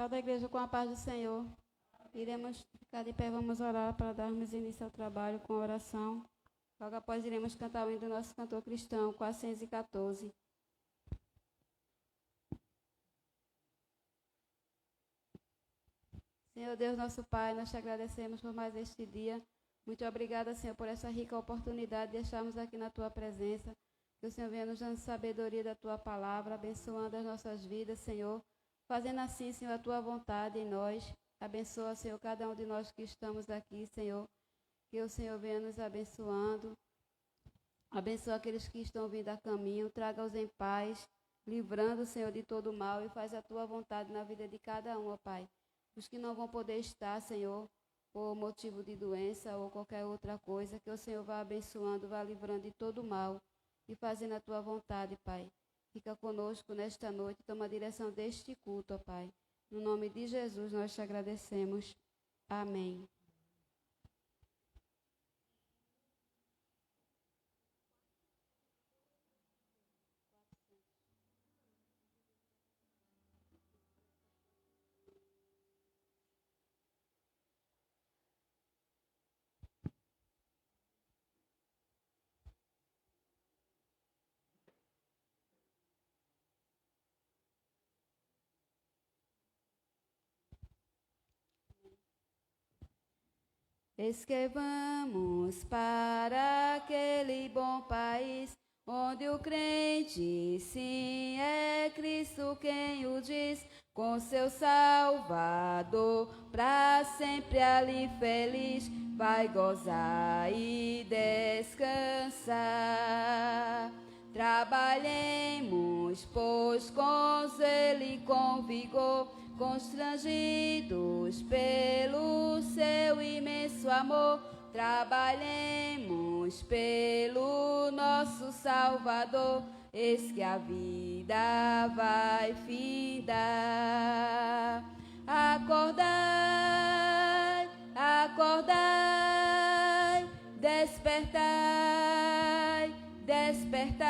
Toda a igreja com a paz do Senhor. Iremos ficar de pé, vamos orar para darmos início ao trabalho com a oração. Logo após iremos cantar o hino do nosso cantor cristão, 414. Senhor Deus, nosso Pai, nós te agradecemos por mais este dia. Muito obrigada, Senhor, por essa rica oportunidade de estarmos aqui na Tua presença. Que o Senhor venha nos dando sabedoria da Tua palavra, abençoando as nossas vidas, Senhor. Fazendo assim, Senhor, a Tua vontade em nós. Abençoa, Senhor, cada um de nós que estamos aqui, Senhor. Que o Senhor venha nos abençoando. Abençoa aqueles que estão vindo a caminho. Traga-os em paz, livrando, Senhor, de todo mal. E faz a Tua vontade na vida de cada um, ó Pai. Os que não vão poder estar, Senhor, por motivo de doença ou qualquer outra coisa, que o Senhor vá abençoando, vá livrando de todo mal e fazendo a Tua vontade, Pai. Fica conosco nesta noite, toma a direção deste culto, ó Pai. No nome de Jesus nós te agradecemos. Amém. Eis que vamos para aquele bom país, onde o crente sim é Cristo quem o diz, com seu Salvador, para sempre ali feliz, vai gozar e descansar. Trabalhemos, pois, com zelo e com vigor, constrangidos pelo seu imenso amor, trabalhemos pelo nosso Salvador, eis que a vida vai findar. Acordai, acordai, despertai, despertai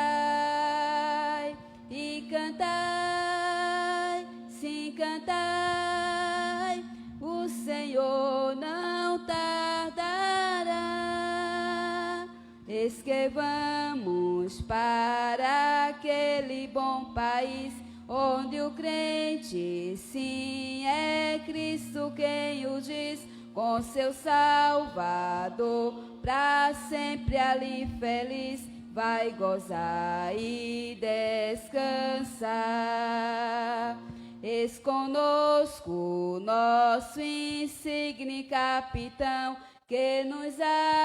e cantai, sim, cantai, o Senhor não tardará. Eis que vamos para aquele bom país, onde o crente sim é Cristo quem o diz, com seu Salvador, para sempre ali feliz, vai gozar e descansar. Eis conosco nosso insigne capitão, que nos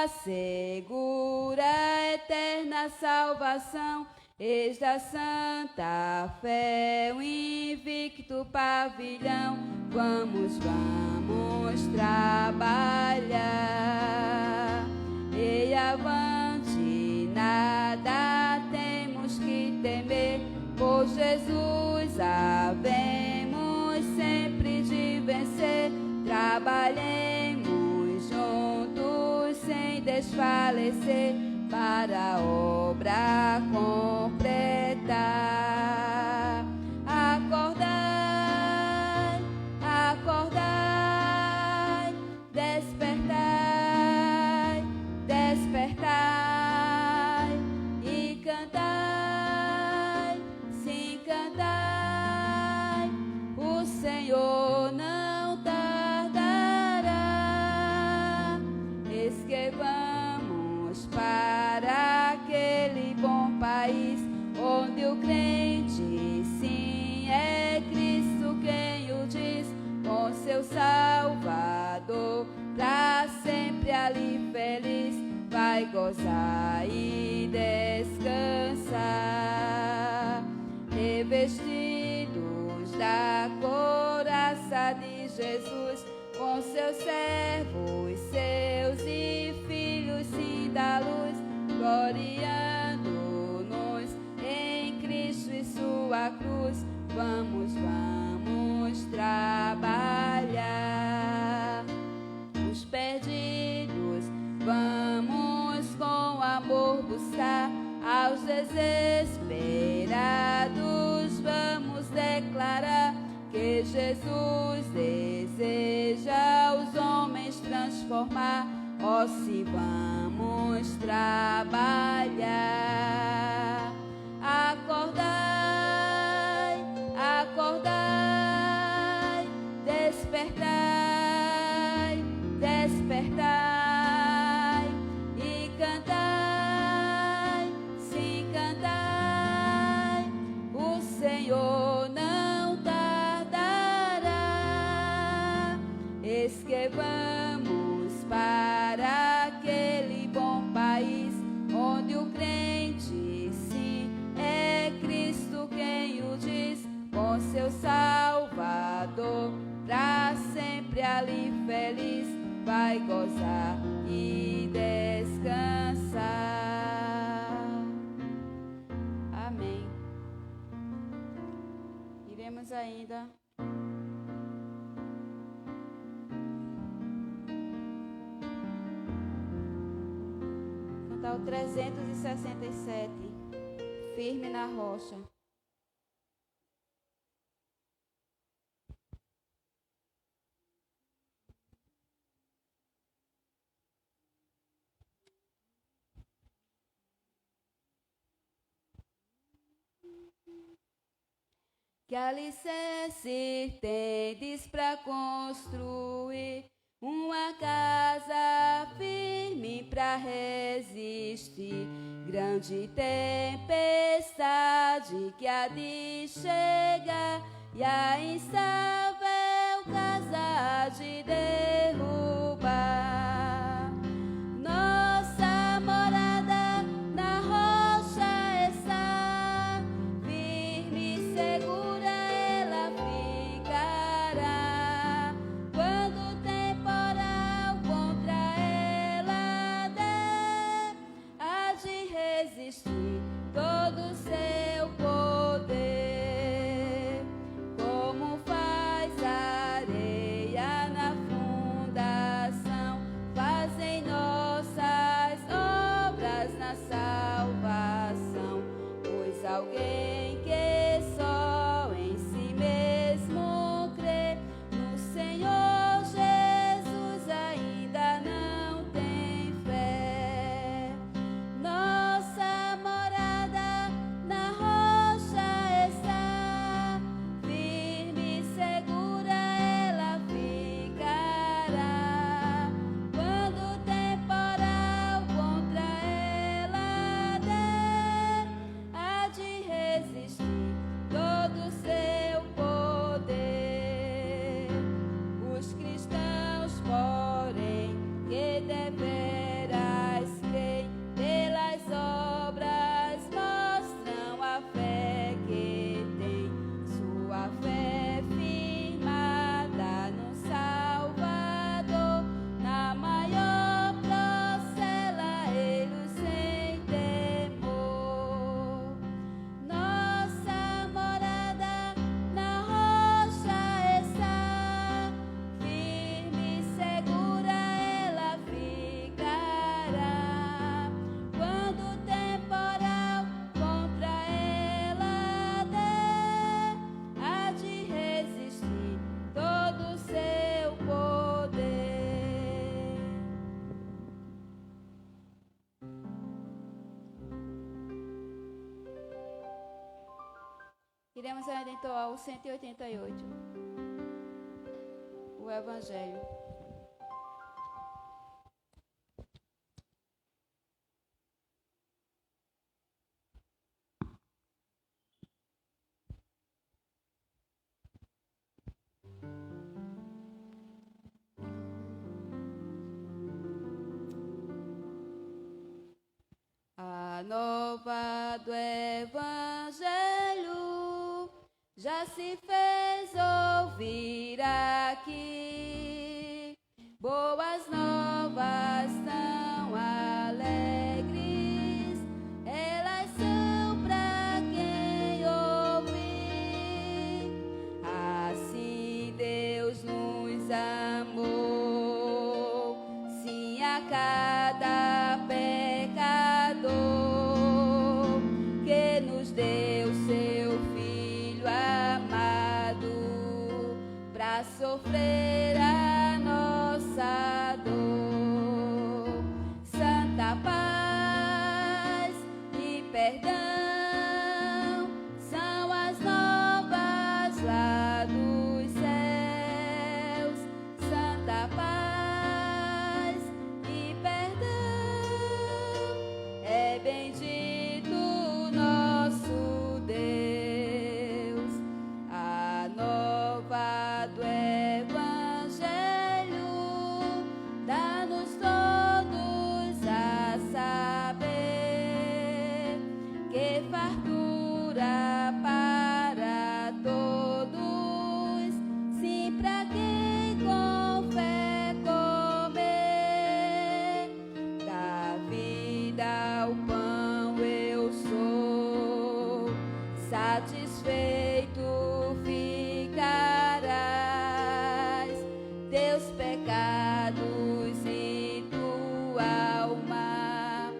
assegura a eterna salvação. Eis da santa fé o invicto pavilhão, vamos, vamos trabalhar. E avante, nada temos que temer, por Jesus havemos sempre de vencer. Trabalhemos juntos sem desfalecer, para a obra completar. Acordai, acordai, despertai, despertai e cantai, sim, cantai, o Senhor não tardará. Eis que vamos para aquele bom país, onde o crente sim é Cristo quem o diz, com seu Salvador, para sempre ali feliz, vai gozar e descansar. Revestidos da couraça de Jesus, com seus servos, seus e filhos, sim, da luz, gloriando-nos em Cristo e sua cruz, vamos, vamos trabalhar. Os perdidos vamos com amor buscar, aos desesperados vamos declarar que Jesus deseja os homens transformar. Ó, se vamos trabalhar, acordai, acordai, despertai, despertai e cantai, sim, cantai, o Senhor não tardará. Eis que vamos para aquele bom país, onde o crente, sim, é Cristo quem o diz, com seu Salvador, pra sempre ali feliz, vai gozar e descansar. Amém. Iremos ainda cantar o 367, firme na rocha. Que alicerce tendes para construir uma casa firme para resistir grande tempestade que há de chegar, e a instável casa há de derrubar. Nossa morada na rocha está, firme e segura ela ficará. Quando o temporal contra ela der, há de resistir todo o seu poder. Como faz a areia na fundação, fazem nossas obras na salvação. Pois alguém que só em si mesmo crê, no Senhor Jesus ainda não tem fé. Nossa morada na rocha está, firme e segura ela ficará. Quando o temporal contra ela der, há de resistir todo o seu poder. Os cristãos, porém, que deveras creem, pelas obras mostram a fé que tem, sua fé firmada no Salvador, na maior procela eles sem temor. Nossa morada na rocha está, firme e segura ela ficará. Quando o temporal contra ela der, há de resistir todo o seu poder. Iremos ainda entoar o 188, o Evangelho. A nova do Evangelho já se fez ouvir aqui. Boas novas tão alegres, elas são para quem ouvir. Assim Deus nos amou, sim, a cada pecador, que nos deu seu Filho amado, pra sofrer a nossa dor. Santa paz e perdão são as novas lá dos céus. Santa paz e perdão é bendito nosso Deus. A nova do Evangelho dá-nos todos a saber que fartura para todos, sim, para quem com fé comer. Da vida o pão eu sou, satisfeito ficarás. Teus pecados e tua alma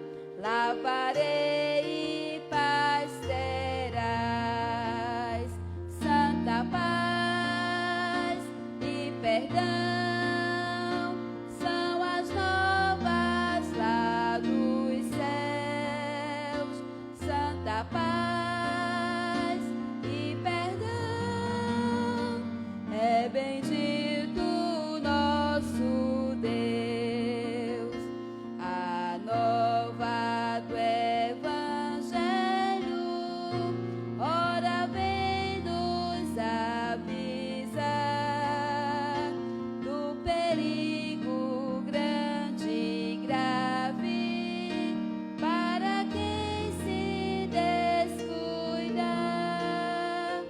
lavarei e paz terás. Santa paz e perdão são as novas lá dos céus. Santa paz e perdão é bendito nosso Deus. A nova do Evangelho ora vem nos avisar do perigo grande e grave para quem se descuidar.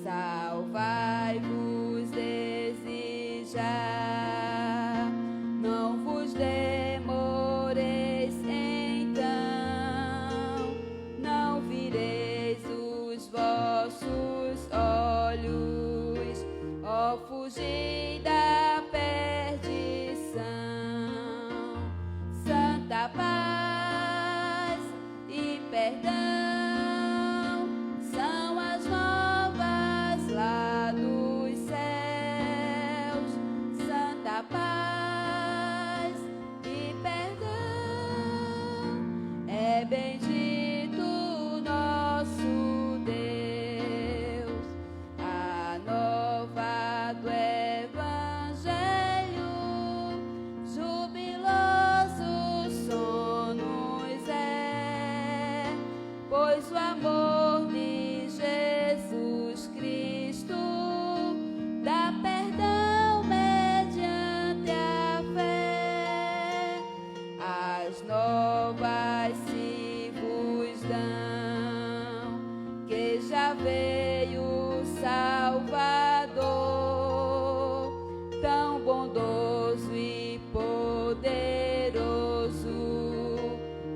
Salvai-vos desde já, não vos demoreis então, não vireis os vossos olhos, ó fugir da perdição. Santa paz e perdão são as novas lá dos céus. Santa paz e perdão é bendito nosso Deus. A nova do Evangelho jubiloso sonos é, pois o amor de Jesus Cristo dá perdão mediante a fé. As novas se vos dão, que já veio o Salvador, tão bondoso e poderoso,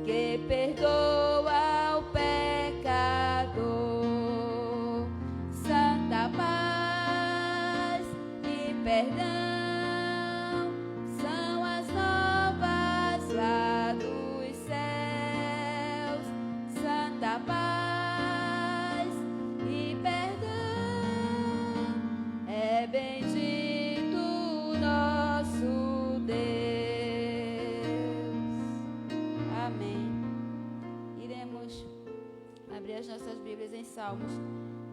que perdoa o pecador. Santa paz e perdão são as novas lá dos céus. Santa paz e perdão é bendito nosso Deus. Amém. Iremos abrir as nossas Bíblias em Salmos,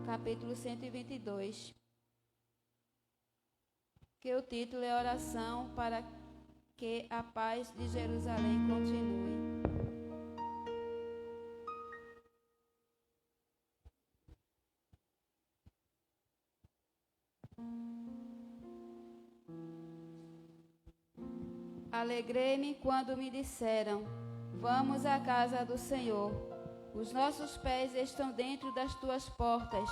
capítulo 122, que o título é Oração para que a paz de Jerusalém continue. Alegrei-me quando me disseram: vamos à casa do Senhor. Os nossos pés estão dentro das tuas portas,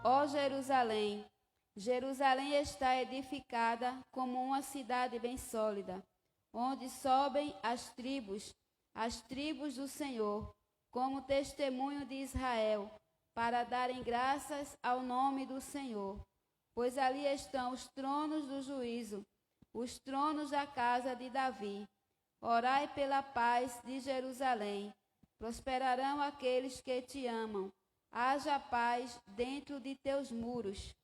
ó Jerusalém. Jerusalém está edificada como uma cidade bem sólida, onde sobem as tribos do Senhor, como testemunho de Israel, para darem graças ao nome do Senhor. Pois ali estão os tronos do juízo, os tronos da casa de Davi. Orai pela paz de Jerusalém. Prosperarão aqueles que te amam. Haja paz dentro de teus muros,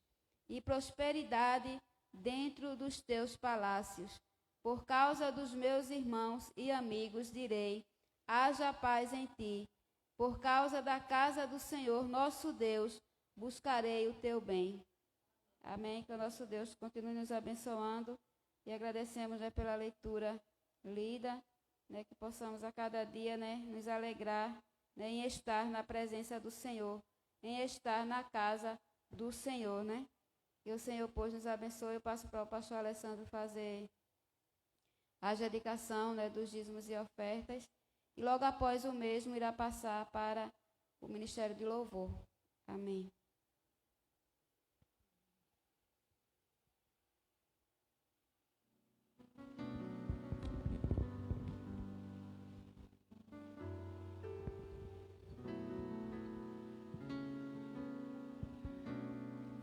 e prosperidade dentro dos teus palácios. Por causa dos meus irmãos e amigos, direi: haja paz em ti. Por causa da casa do Senhor, nosso Deus, buscarei o teu bem. Amém. Que o nosso Deus continue nos abençoando e agradecemos, né, pela leitura lida, né, que possamos a cada dia, né, nos alegrar, né, em estar na presença do Senhor, em estar na casa do Senhor, né? Que o Senhor, pois, nos abençoe. Eu passo para o pastor Alessandro fazer a dedicação, né, dos dízimos e ofertas. E logo após o mesmo, irá passar para o Ministério de Louvor. Amém.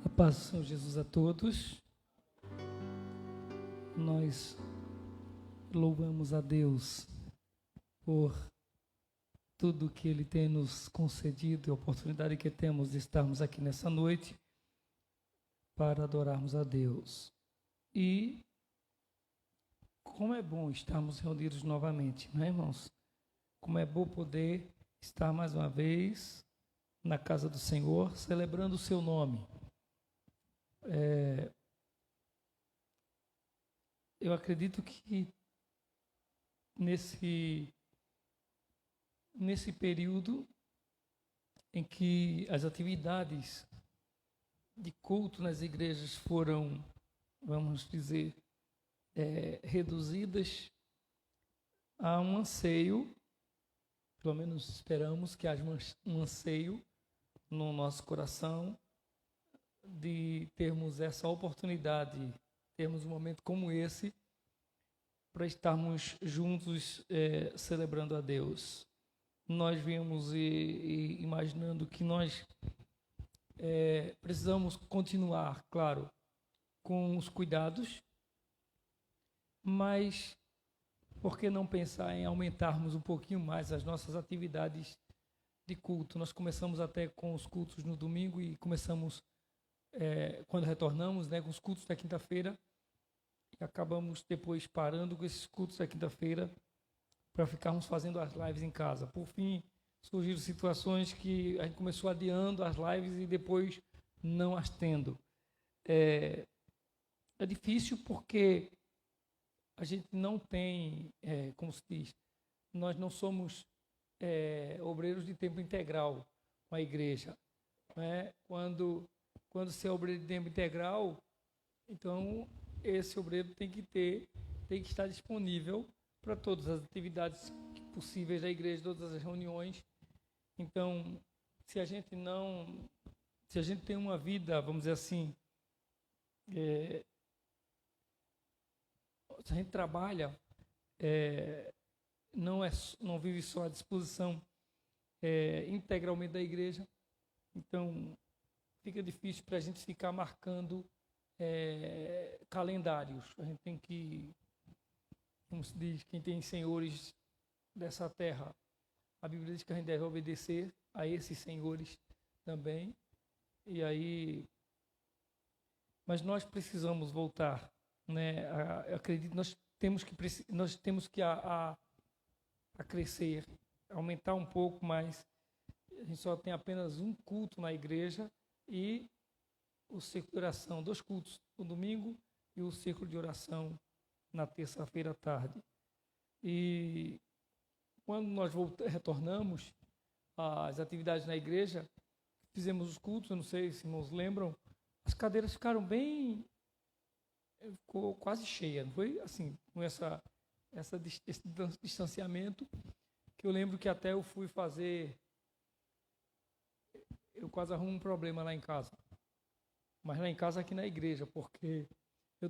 A paz do Senhor Jesus a todos. Nós louvamos a Deus por tudo que Ele tem nos concedido e a oportunidade que temos de estarmos aqui nessa noite para adorarmos a Deus. E como é bom estarmos reunidos novamente, não é, irmãos? Como é bom poder estar mais uma vez na casa do Senhor, celebrando o seu nome. Eu acredito que nesse período em que as atividades de culto nas igrejas foram, vamos dizer, reduzidas, há um anseio, pelo menos esperamos que haja um anseio no nosso coração de termos essa oportunidade, termos um momento como esse, para estarmos juntos celebrando a Deus. Nós viemos imaginando que nós precisamos continuar, claro, com os cuidados, mas por que não pensar em aumentarmos um pouquinho mais as nossas atividades de culto? Nós começamos até com os cultos no domingo e começamos, quando retornamos, né, com os cultos da quinta-feira, e acabamos depois parando com esses cultos da quinta-feira para ficarmos fazendo as lives em casa. Por fim, surgiram situações que a gente começou adiando as lives e depois não as tendo. É difícil porque a gente não tem, como se diz, nós não somos obreiros de tempo integral com a igreja. Né? Quando você é obreiro de tempo integral, então esse obreiro tem que estar disponível para todas as atividades possíveis da igreja, todas as reuniões. Então, se a gente tem uma vida, vamos dizer assim, se a gente trabalha, não vive só à disposição integralmente da igreja, então fica difícil para a gente ficar marcando calendários. A gente tem que, como se diz, quem tem senhores dessa terra, a Bíblia diz que a gente deve obedecer a esses senhores também. E aí, mas nós precisamos voltar, né? Eu acredito que nós temos que a crescer, aumentar um pouco mais. A gente só tem apenas um culto na igreja e o círculo de oração, 2 cultos no domingo e o círculo de oração na terça-feira à tarde. E quando nós retornamos às atividades na igreja, fizemos os cultos, eu não sei se irmãos lembram, as cadeiras ficaram ficou quase cheia, não foi? Assim, com esse distanciamento, que eu lembro que até eu fui fazer, eu quase arrumo um problema lá em casa. Mas lá em casa, aqui na igreja, porque eu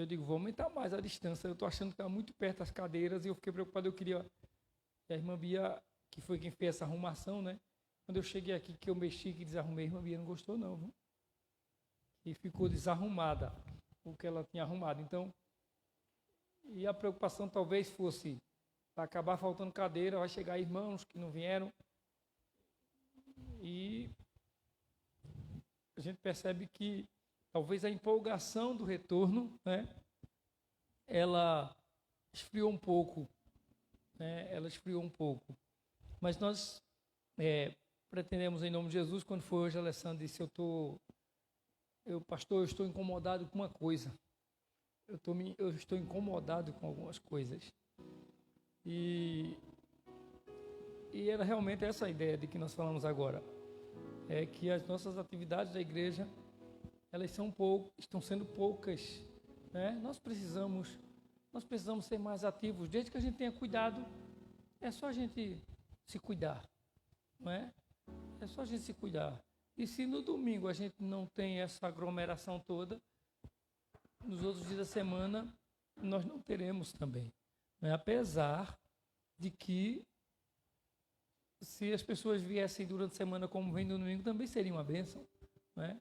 digo, vou aumentar mais a distância, eu estou achando que está muito perto das cadeiras e eu fiquei preocupado, e a irmã Bia, que foi quem fez essa arrumação, né? Quando eu cheguei aqui, que eu mexi, que desarrumei, a irmã Bia não gostou não, viu? E ficou desarrumada o que ela tinha arrumado. Então, e a preocupação talvez fosse, vai acabar faltando cadeira, vai chegar irmãos que não vieram, e a gente percebe que talvez a empolgação do retorno, né, ela esfriou um pouco, né, mas nós pretendemos, em nome de Jesus, quando foi hoje, a Alessandra disse, pastor, eu estou incomodado com uma coisa, eu estou incomodado com algumas coisas, e era realmente essa a ideia de que nós falamos agora, é que as nossas atividades da igreja, elas estão sendo poucas, né? Nós precisamos ser mais ativos. Desde que a gente tenha cuidado, é só a gente se cuidar, não é? É só a gente se cuidar. E se no domingo a gente não tem essa aglomeração toda, nos outros dias da semana nós não teremos também, né? Apesar de que, se as pessoas viessem durante a semana como vem no domingo, também seria uma bênção, né?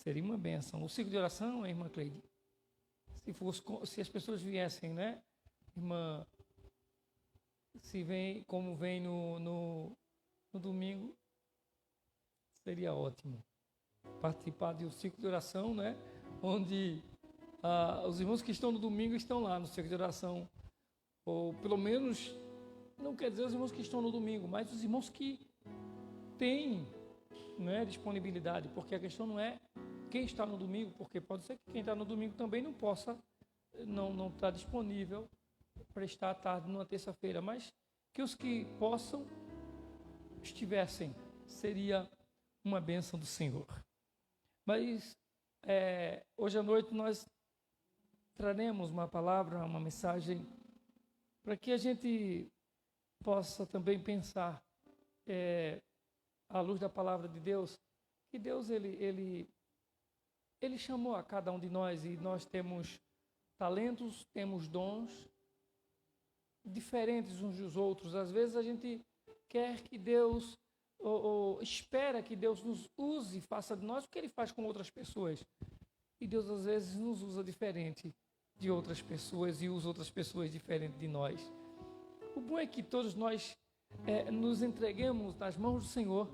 Seria uma bênção. O ciclo de oração, irmã Cleide, se as pessoas viessem, né, irmã, se vem como vem no domingo, seria ótimo participar do ciclo de oração, né, onde os irmãos que estão no domingo estão lá no ciclo de oração, ou pelo menos, não quer dizer os irmãos que estão no domingo, mas os irmãos que têm, né, disponibilidade, porque a questão não é quem está no domingo, porque pode ser que quem está no domingo também não possa, não está disponível para estar à tarde numa terça-feira, mas que os que possam estivessem, seria uma bênção do Senhor. Mas hoje à noite nós traremos uma palavra, uma mensagem, para que a gente possa também pensar, à luz da palavra de Deus, que Deus ele chamou a cada um de nós, e nós temos talentos, temos dons diferentes uns dos outros. Às vezes a gente quer que Deus, ou espera que Deus nos use, faça de nós o que Ele faz com outras pessoas. E Deus às vezes nos usa diferente de outras pessoas e usa outras pessoas diferente de nós. O bom é que todos nós nos entreguemos nas mãos do Senhor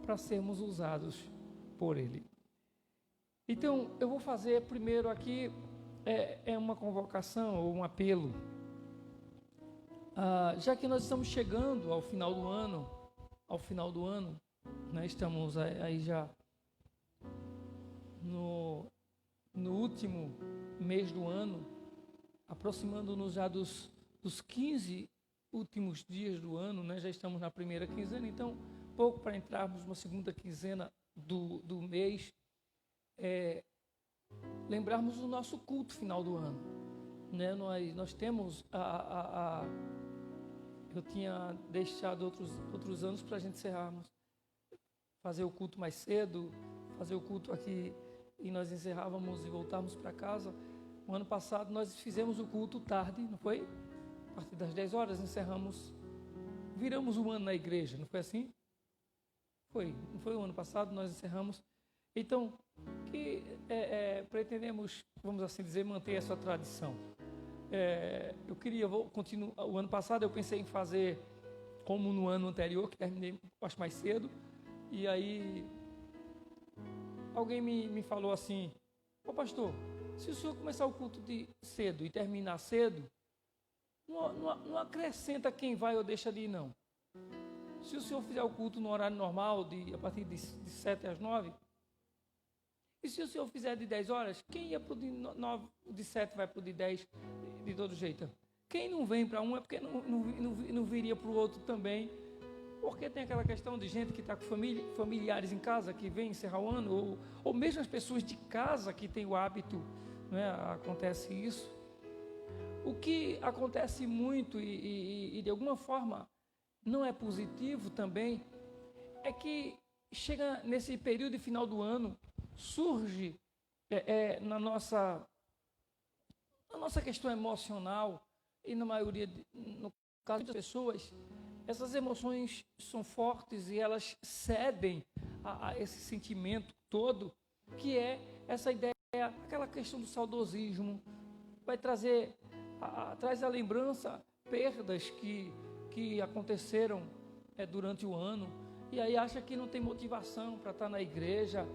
para sermos usados por Ele. Então, eu vou fazer primeiro aqui uma convocação ou um apelo. Já que nós estamos chegando ao final do ano, né, estamos aí já no último mês do ano, aproximando-nos já dos 15 últimos dias do ano, né, já estamos na primeira quinzena, então, pouco para entrarmos na segunda quinzena do mês. Lembrarmos do nosso culto final do ano, né? Nós temos eu tinha deixado outros anos para a gente encerrarmos, fazer o culto mais cedo, fazer o culto aqui, e nós encerrávamos e voltávamos para casa. O ano passado nós fizemos o culto tarde, não foi? A partir das 10 horas encerramos, viramos um ano na igreja, não foi assim? Não foi o ano passado, nós encerramos. Então, que pretendemos, vamos assim dizer, manter essa tradição. Eu queria continuar. O ano passado eu pensei em fazer como no ano anterior, que terminei, acho, mais cedo, e aí alguém me falou assim: ô pastor, se o senhor começar o culto cedo e terminar cedo, não acrescenta quem vai ou deixa de ir, não. Se o senhor fizer o culto no horário normal, a partir de 7 às 9, e se o senhor fizer de 10 horas, quem ia para o de 7 vai para o de 10 de todo jeito. Quem não vem para um é porque não viria para o outro também, porque tem aquela questão de gente que está com familiares em casa, que vem encerrar o ano, ou mesmo as pessoas de casa que têm o hábito, né, acontece isso. O que acontece muito e de alguma forma não é positivo também, é que chega nesse período de final do ano, surge na nossa questão emocional, e na maioria, no caso das pessoas, essas emoções são fortes e elas cedem a esse sentimento todo, que é essa ideia, aquela questão do saudosismo, vai traz a lembrança, perdas que aconteceram durante o ano, e aí acha que não tem motivação para estar na igreja.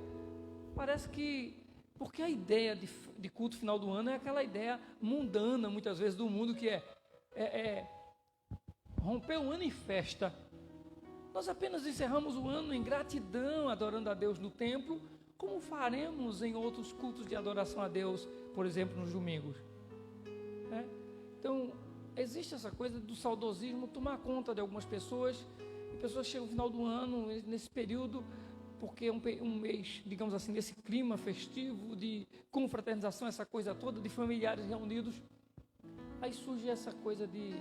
Parece que Porque a ideia de culto final do ano é aquela ideia mundana, muitas vezes, do mundo, que é romper o ano em festa. Nós apenas encerramos o ano em gratidão, adorando a Deus no templo, como faremos em outros cultos de adoração a Deus, por exemplo, nos domingos. Então, existe essa coisa do saudosismo tomar conta de algumas pessoas, e pessoas chegam no final do ano, nesse período, porque é um mês, digamos assim, desse clima festivo, de confraternização, essa coisa toda, de familiares reunidos. Aí surge essa coisa de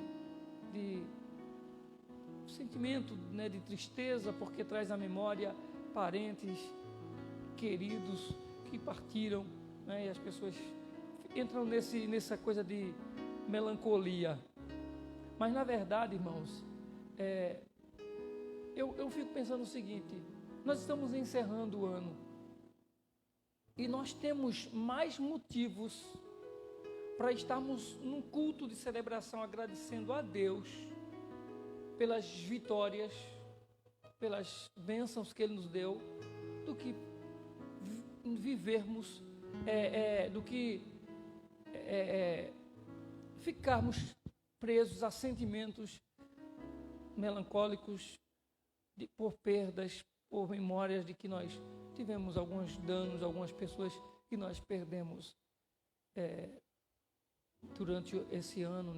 sentimento, né, de tristeza, porque traz à memória parentes queridos que partiram, né, e as pessoas entram nessa coisa de melancolia. Mas, na verdade, irmãos, eu fico pensando o seguinte: nós estamos encerrando o ano e nós temos mais motivos para estarmos num culto de celebração agradecendo a Deus pelas vitórias, pelas bênçãos que Ele nos deu, do que vivermos, do que ficarmos presos a sentimentos melancólicos por perdas, por memórias de que nós tivemos alguns danos, algumas pessoas que nós perdemos durante esse ano.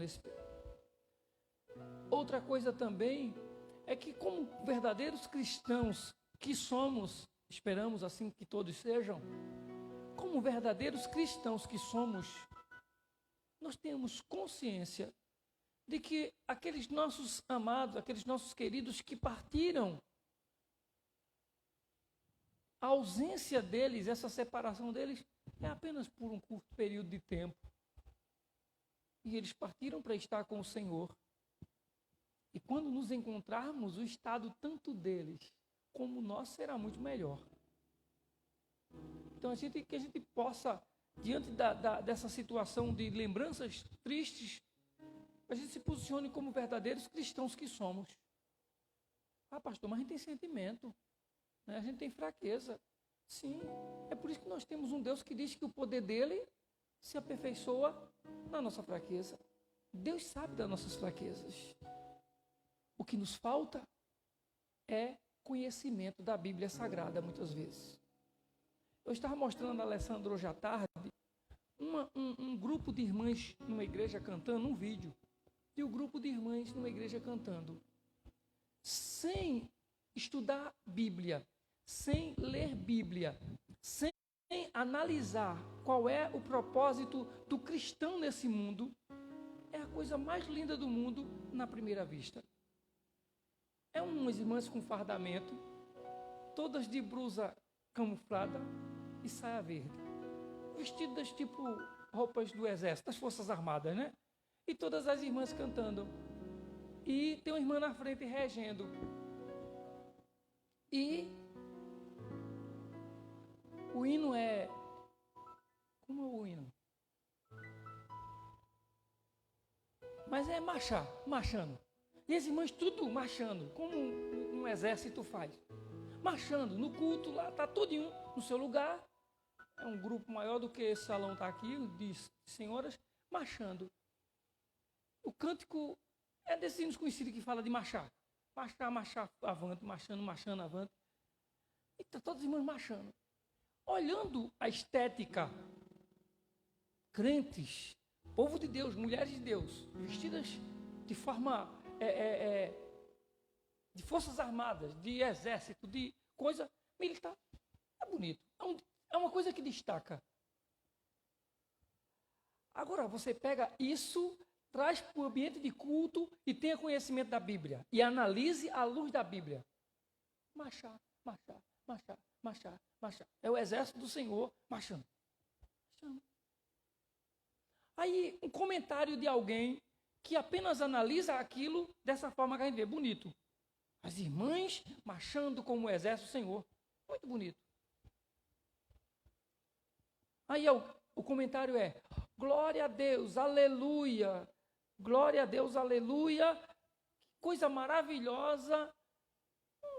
Outra coisa também é que, como verdadeiros cristãos que somos, esperamos assim que todos sejam, como verdadeiros cristãos que somos, nós temos consciência de que aqueles nossos amados, aqueles nossos queridos que partiram, a ausência deles, essa separação deles, é apenas por um curto período de tempo. E eles partiram para estar com o Senhor. E quando nos encontrarmos, o estado tanto deles como o nosso será muito melhor. Então, que a gente possa, diante dessa situação de lembranças tristes, a gente se posicione como verdadeiros cristãos que somos. Ah, pastor, mas a gente tem sentimento, né? A gente tem fraqueza. Sim, é por isso que nós temos um Deus que diz que o poder dele se aperfeiçoa na nossa fraqueza. Deus sabe das nossas fraquezas. O que nos falta é conhecimento da Bíblia Sagrada, muitas vezes. Eu estava mostrando a Alessandro hoje à tarde um grupo de irmãs numa igreja cantando, um vídeo. E o grupo de irmãs numa igreja cantando, sem estudar Bíblia, sem ler Bíblia, sem analisar qual é o propósito do cristão nesse mundo, é a coisa mais linda do mundo na primeira vista. É umas irmãs com fardamento, todas de blusa camuflada e saia verde, vestidas tipo roupas do exército, das Forças Armadas, né? E todas as irmãs cantando. E tem uma irmã na frente regendo. E o hino é... Como é o hino? Mas é marchando. E as irmãs tudo marchando, como um exército faz. Marchando, no culto lá, está todo no seu lugar. É um grupo maior do que esse salão está aqui, de senhoras, marchando. O cântico é desse hino conhecido que fala de marchar. Marchar avante, marchando avante. E está todas as irmãs marchando. Olhando a estética, crentes, povo de Deus, mulheres de Deus, vestidas de forma, de forças armadas, de exército, de coisa militar, é bonito. É uma coisa que destaca. Agora, você pega isso, traz para o ambiente de culto e tenha conhecimento da Bíblia. E analise à luz da Bíblia. Marchar. É o exército do Senhor marchando. Aí, um comentário de alguém que apenas analisa aquilo dessa forma que a gente vê. Bonito. As irmãs marchando como o exército do Senhor. Muito bonito. Aí o comentário é: glória a Deus, aleluia. Glória a Deus, aleluia. Que coisa maravilhosa.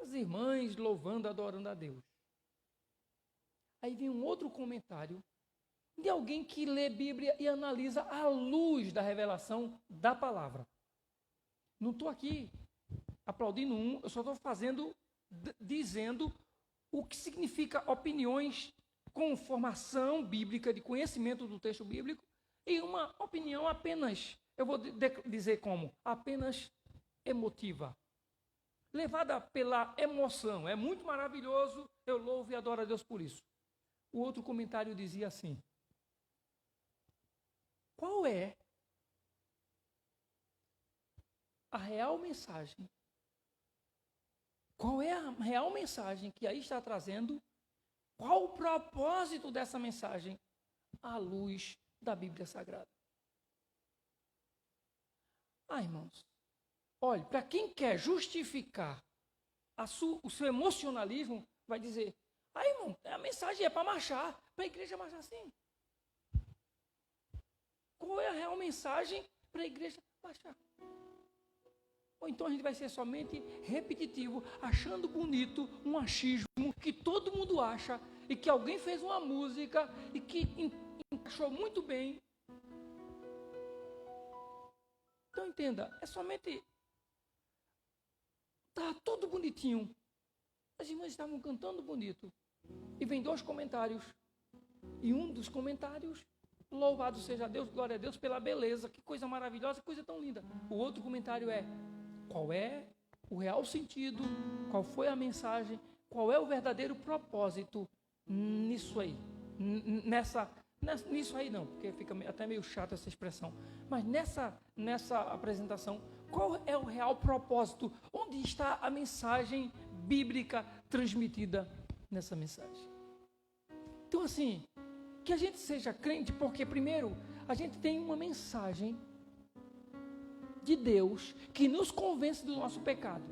As irmãs louvando, adorando a Deus. Aí vem um outro comentário de alguém que lê Bíblia e analisa à luz da revelação da palavra. Não estou aqui aplaudindo eu só estou dizendo o que significa opiniões com formação bíblica, de conhecimento do texto bíblico, e uma opinião apenas, eu vou dizer como, apenas emotiva, levada pela emoção. É muito maravilhoso, eu louvo e adoro a Deus por isso. O outro comentário dizia assim: qual é a real mensagem? Qual é a real mensagem que aí está trazendo? Qual o propósito dessa mensagem à luz da Bíblia Sagrada? Irmãos, olhe, para quem quer justificar o seu emocionalismo, vai dizer: irmão, a mensagem é para marchar, para a igreja marchar assim. Qual é a real mensagem para a igreja marchar? Ou então a gente vai ser somente repetitivo, achando bonito um achismo que todo mundo acha, e que alguém fez uma música e que encaixou muito bem. Então entenda, é somente... Está tudo bonitinho. As irmãs estavam cantando bonito. E vem 2 comentários. E um dos comentários: louvado seja Deus, glória a Deus pela beleza, que coisa maravilhosa, que coisa tão linda. O outro comentário é: qual é o real sentido, qual foi a mensagem, qual é o verdadeiro propósito nisso aí. Nisso aí não, porque fica até meio chato essa expressão. Mas nessa apresentação, qual é o real propósito? Onde está a mensagem bíblica transmitida nessa mensagem? Então, assim, que a gente seja crente, porque primeiro, a gente tem uma mensagem de Deus que nos convence do nosso pecado,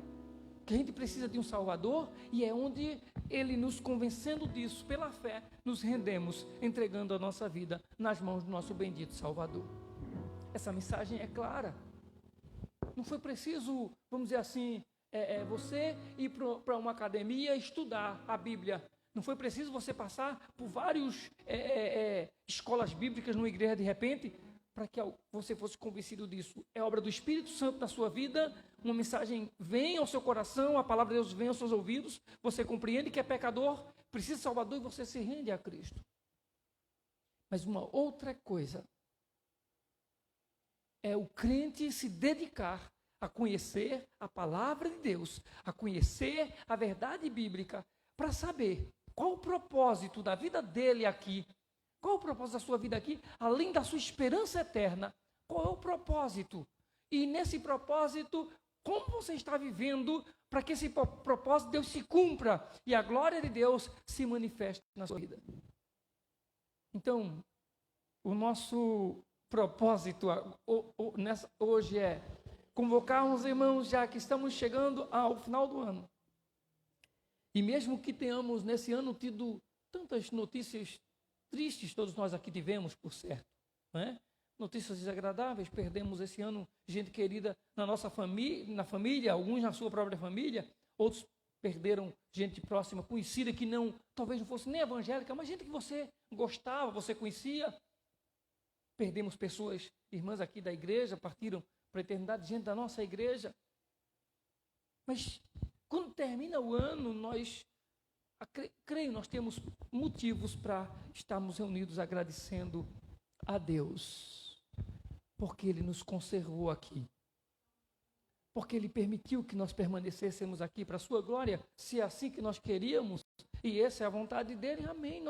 que a gente precisa de um Salvador, e é onde Ele, nos convencendo disso pela fé, nos rendemos, entregando a nossa vida nas mãos do nosso bendito Salvador. Essa mensagem é clara. Não foi preciso, vamos dizer assim, você ir para uma academia estudar a Bíblia. Não foi preciso você passar por várias escolas bíblicas numa igreja de repente, para que você fosse convencido disso. É obra do Espírito Santo na sua vida, uma mensagem vem ao seu coração, a palavra de Deus vem aos seus ouvidos, você compreende que é pecador, precisa de Salvador, e você se rende a Cristo. Mas uma outra coisa é o crente se dedicar a conhecer a palavra de Deus, a conhecer a verdade bíblica, para saber qual o propósito da vida dele aqui. Qual o propósito da sua vida aqui, além da sua esperança eterna? Qual é o propósito? E nesse propósito, como você está vivendo para que esse propósito de Deus se cumpra e a glória de Deus se manifeste na sua vida? Então, o nosso propósito hoje é convocar os irmãos, já que estamos chegando ao final do ano. E mesmo que tenhamos nesse ano tido tantas notícias tristes, todos nós aqui tivemos, por certo, não é? Notícias desagradáveis, perdemos esse ano gente querida na nossa família, alguns na sua própria família, outros perderam gente próxima, conhecida, que talvez não fosse nem evangélica, mas gente que você gostava, você conhecia. Perdemos pessoas, irmãs aqui da igreja, partiram para a eternidade, gente da nossa igreja. Mas quando termina o ano, nós temos motivos para estarmos reunidos agradecendo a Deus, porque Ele nos conservou aqui, porque Ele permitiu que nós permanecêssemos aqui para a sua glória, se é assim que nós queríamos, e essa é a vontade dEle, amém,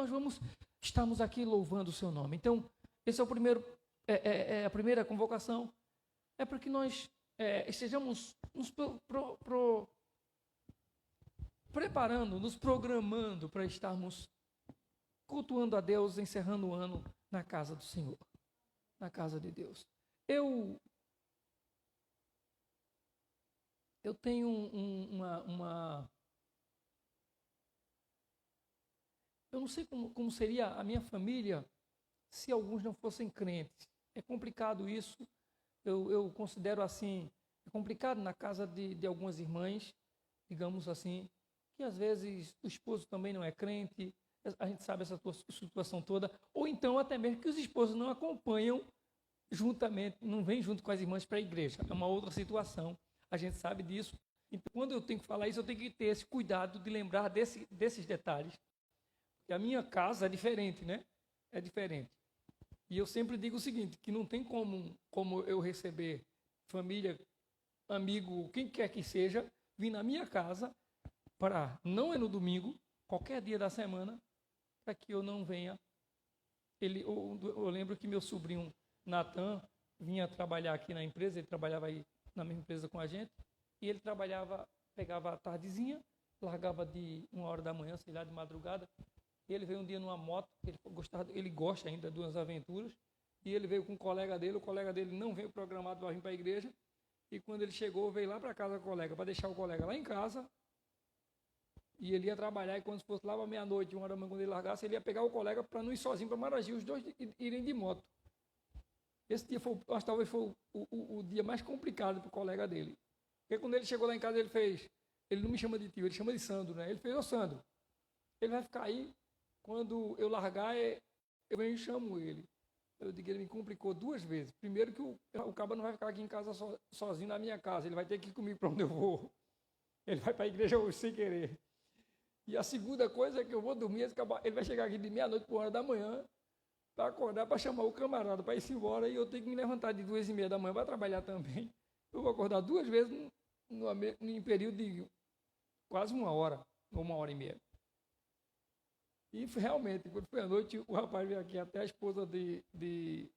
estamos aqui louvando o seu nome. Então, esse é o primeiro, a primeira convocação, é para que nós estejamos nos preparando, nos programando para estarmos cultuando a Deus, encerrando o ano na casa do Senhor, na casa de Deus. Eu tenho eu não sei como seria a minha família se alguns não fossem crentes. É complicado isso, eu considero assim, é complicado na casa de algumas irmãs, digamos assim, que às vezes o esposo também não é crente, a gente sabe essa situação toda, ou então até mesmo que os esposos não acompanham juntamente, não vêm junto com as irmãs para a igreja. É uma outra situação, a gente sabe disso. Então, quando eu tenho que falar isso, eu tenho que ter esse cuidado de lembrar desses detalhes. Porque a minha casa é diferente, né? É diferente. E eu sempre digo o seguinte, que não tem como eu receber família, amigo, quem quer que seja, vir na minha casa não é no domingo, qualquer dia da semana, para que eu não venha. Eu lembro que meu sobrinho Natan vinha trabalhar aqui na empresa, ele trabalhava aí na mesma empresa com a gente, e ele pegava a tardezinha, largava de 1h da manhã, sei lá, de madrugada, e ele veio um dia numa moto, ele gosta ainda de umas aventuras, e ele veio com o colega dele não veio programado para vir para a igreja, e quando ele chegou, veio lá para casa do colega, para deixar o colega lá em casa, e ele ia trabalhar, e quando fosse lá para meia-noite, 1h da manhã, quando ele largasse, ele ia pegar o colega para não ir sozinho para Maraji, os dois irem de moto. Esse dia acho que talvez foi o dia mais complicado para o colega dele. Porque quando ele chegou lá em casa, ele não me chama de tio, ele chama de Sandro, né? Ele fez, ô Sandro, ele vai ficar aí, quando eu largar, eu venho e chamo ele. Eu digo, ele me complicou 2 vezes. Primeiro que o cabo não vai ficar aqui em casa sozinho na minha casa, ele vai ter que ir comigo para onde eu vou. Ele vai para a igreja hoje sem querer. E a segunda coisa é que eu vou dormir, ele vai chegar aqui de meia-noite por 1h da manhã, para acordar, para chamar o camarada para ir embora, e eu tenho que me levantar de 2h30 da manhã para trabalhar também. Eu vou acordar 2 vezes em período de quase 1 hora, ou 1h30. E realmente, quando foi à noite, o rapaz veio aqui, até a esposa de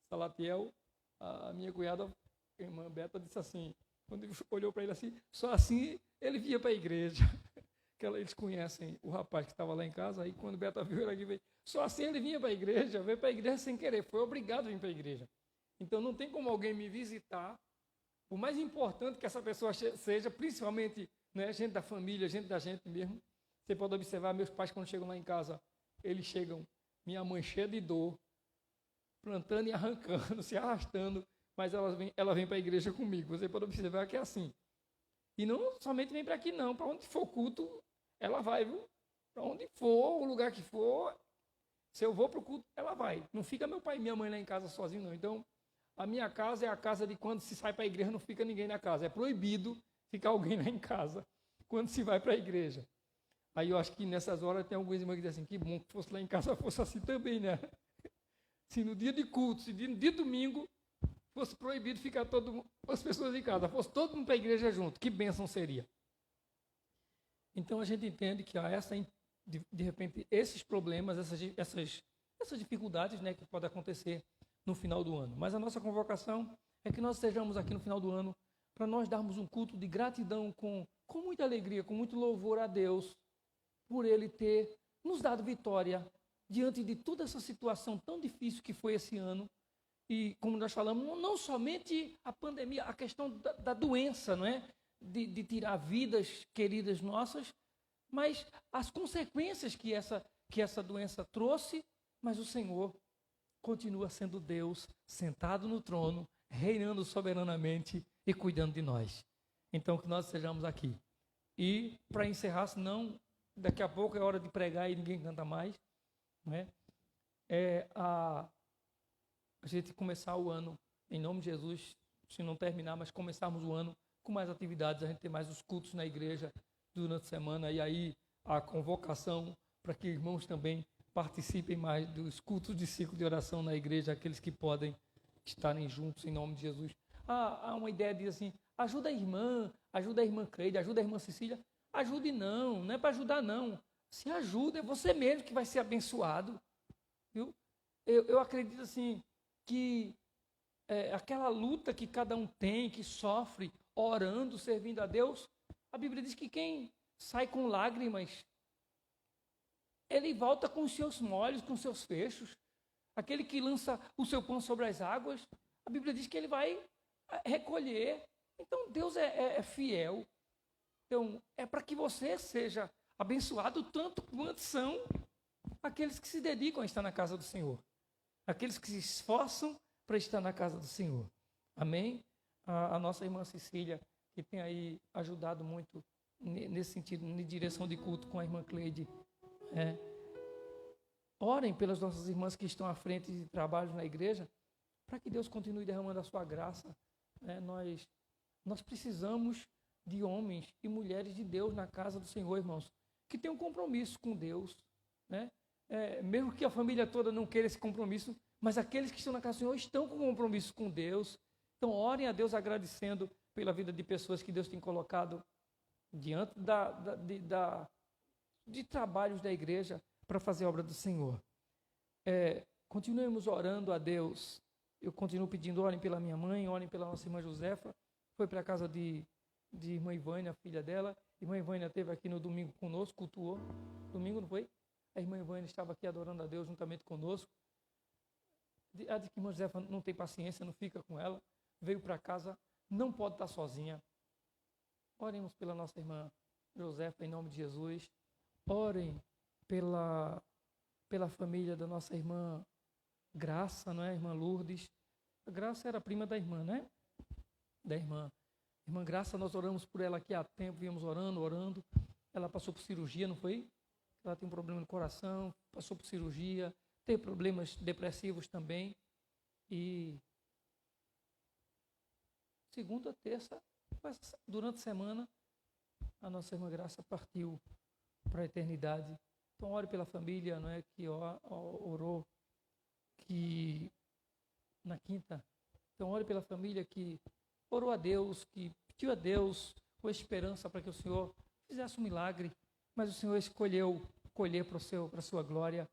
Salatiel, a minha cunhada, a irmã Beta, disse assim, quando olhou para ele assim, só assim ele vinha para a igreja. Eles conhecem o rapaz que estava lá em casa, aí quando Beta viu ele aqui, veio, só assim ele vinha para a igreja, veio para a igreja sem querer, foi obrigado a vir para a igreja. Então não tem como alguém me visitar, por mais importante que essa pessoa seja, principalmente, né, gente da família, gente da gente mesmo. Você pode observar, meus pais quando chegam lá em casa, eles chegam, minha mãe cheia de dor, plantando e arrancando, se arrastando, mas ela vem para a igreja comigo. Você pode observar que é assim. E não somente vem para aqui não, para onde for culto, ela vai, viu? Para onde for, o lugar que for, se eu vou para o culto, ela vai. Não fica meu pai e minha mãe lá em casa sozinho, não. Então, a minha casa é a casa de quando se sai para a igreja, não fica ninguém na casa. É proibido ficar alguém lá em casa quando se vai para a igreja. Aí eu acho que nessas horas tem alguns irmãos que dizem assim, que bom que fosse lá em casa, fosse assim também, né? Se no dia de culto, se no dia de domingo, fosse proibido ficar as pessoas em casa, fosse todo mundo para a igreja junto, que bênção seria. Então a gente entende que há de repente, esses problemas, essas dificuldades, né, que podem acontecer no final do ano. Mas a nossa convocação é que nós estejamos aqui no final do ano para nós darmos um culto de gratidão com muita alegria, com muito louvor a Deus, por Ele ter nos dado vitória diante de toda essa situação tão difícil que foi esse ano. E como nós falamos, não somente a pandemia, a questão da doença, não é? De tirar vidas queridas nossas, mas as consequências que essa doença trouxe, mas o Senhor continua sendo Deus, sentado no trono, reinando soberanamente e cuidando de nós. Então, que nós estejamos aqui. E, para encerrar, senão, daqui a pouco é hora de pregar e ninguém canta mais, não é? A gente começar o ano, em nome de Jesus, se não terminar, mas começarmos o ano com mais atividades, a gente ter mais os cultos na igreja durante a semana, e aí a convocação para que irmãos também participem mais dos cultos de ciclo de oração na igreja, aqueles que podem estarem juntos em nome de Jesus. Há uma ideia de assim, ajuda a irmã Cleide, ajuda a irmã Cecília. Ajude não é para ajudar não. Se ajuda, é você mesmo que vai ser abençoado. Viu? Eu acredito assim, que aquela luta que cada um tem, que sofre, orando, servindo a Deus, a Bíblia diz que quem sai com lágrimas, ele volta com os seus molhos, com os seus fechos. Aquele que lança o seu pão sobre as águas, a Bíblia diz que ele vai recolher. Então, Deus é fiel. Então, é para que você seja abençoado tanto quanto são aqueles que se dedicam a estar na casa do Senhor. Aqueles que se esforçam para estar na casa do Senhor. Amém? A nossa irmã Cecília, que tem aí ajudado muito nesse sentido, na direção de culto com a irmã Cleide, Orem pelas nossas irmãs que estão à frente de trabalho na igreja, para que Deus continue derramando a sua graça. Nós precisamos de homens e mulheres de Deus na casa do Senhor, irmãos, que tenham compromisso com Deus, né? Mesmo que a família toda não queira esse compromisso, mas aqueles que estão na casa do Senhor estão com compromisso com Deus. Então, orem a Deus agradecendo pela vida de pessoas que Deus tem colocado diante de trabalhos da igreja para fazer a obra do Senhor. Continuemos orando a Deus. Eu continuo pedindo, orem pela minha mãe, orem pela nossa irmã Josefa. Foi para a casa de irmã Ivânia, a filha dela. Irmã Ivânia esteve aqui no domingo conosco, cultuou. Domingo, não foi? A irmã Ivânia estava aqui adorando a Deus juntamente conosco. A de que irmã Josefa não tem paciência, não fica com ela. Veio para casa, não pode estar sozinha. Oremos pela nossa irmã Josefa, em nome de Jesus. Orem pela família da nossa irmã Graça, não é? Irmã Lourdes. A Graça era prima da irmã, né? Da irmã. Irmã Graça, nós oramos por ela aqui há tempo, viemos orando. Ela passou por cirurgia, não foi? Ela tem um problema no coração, passou por cirurgia, tem problemas depressivos também. E segunda, terça, durante a semana, a nossa irmã Graça partiu para a eternidade. Então, ore pela família, não é? Que orou que na quinta. Então, ore pela família que orou a Deus, que pediu a Deus com esperança para que o Senhor fizesse um milagre, mas o Senhor escolheu colher para a sua glória,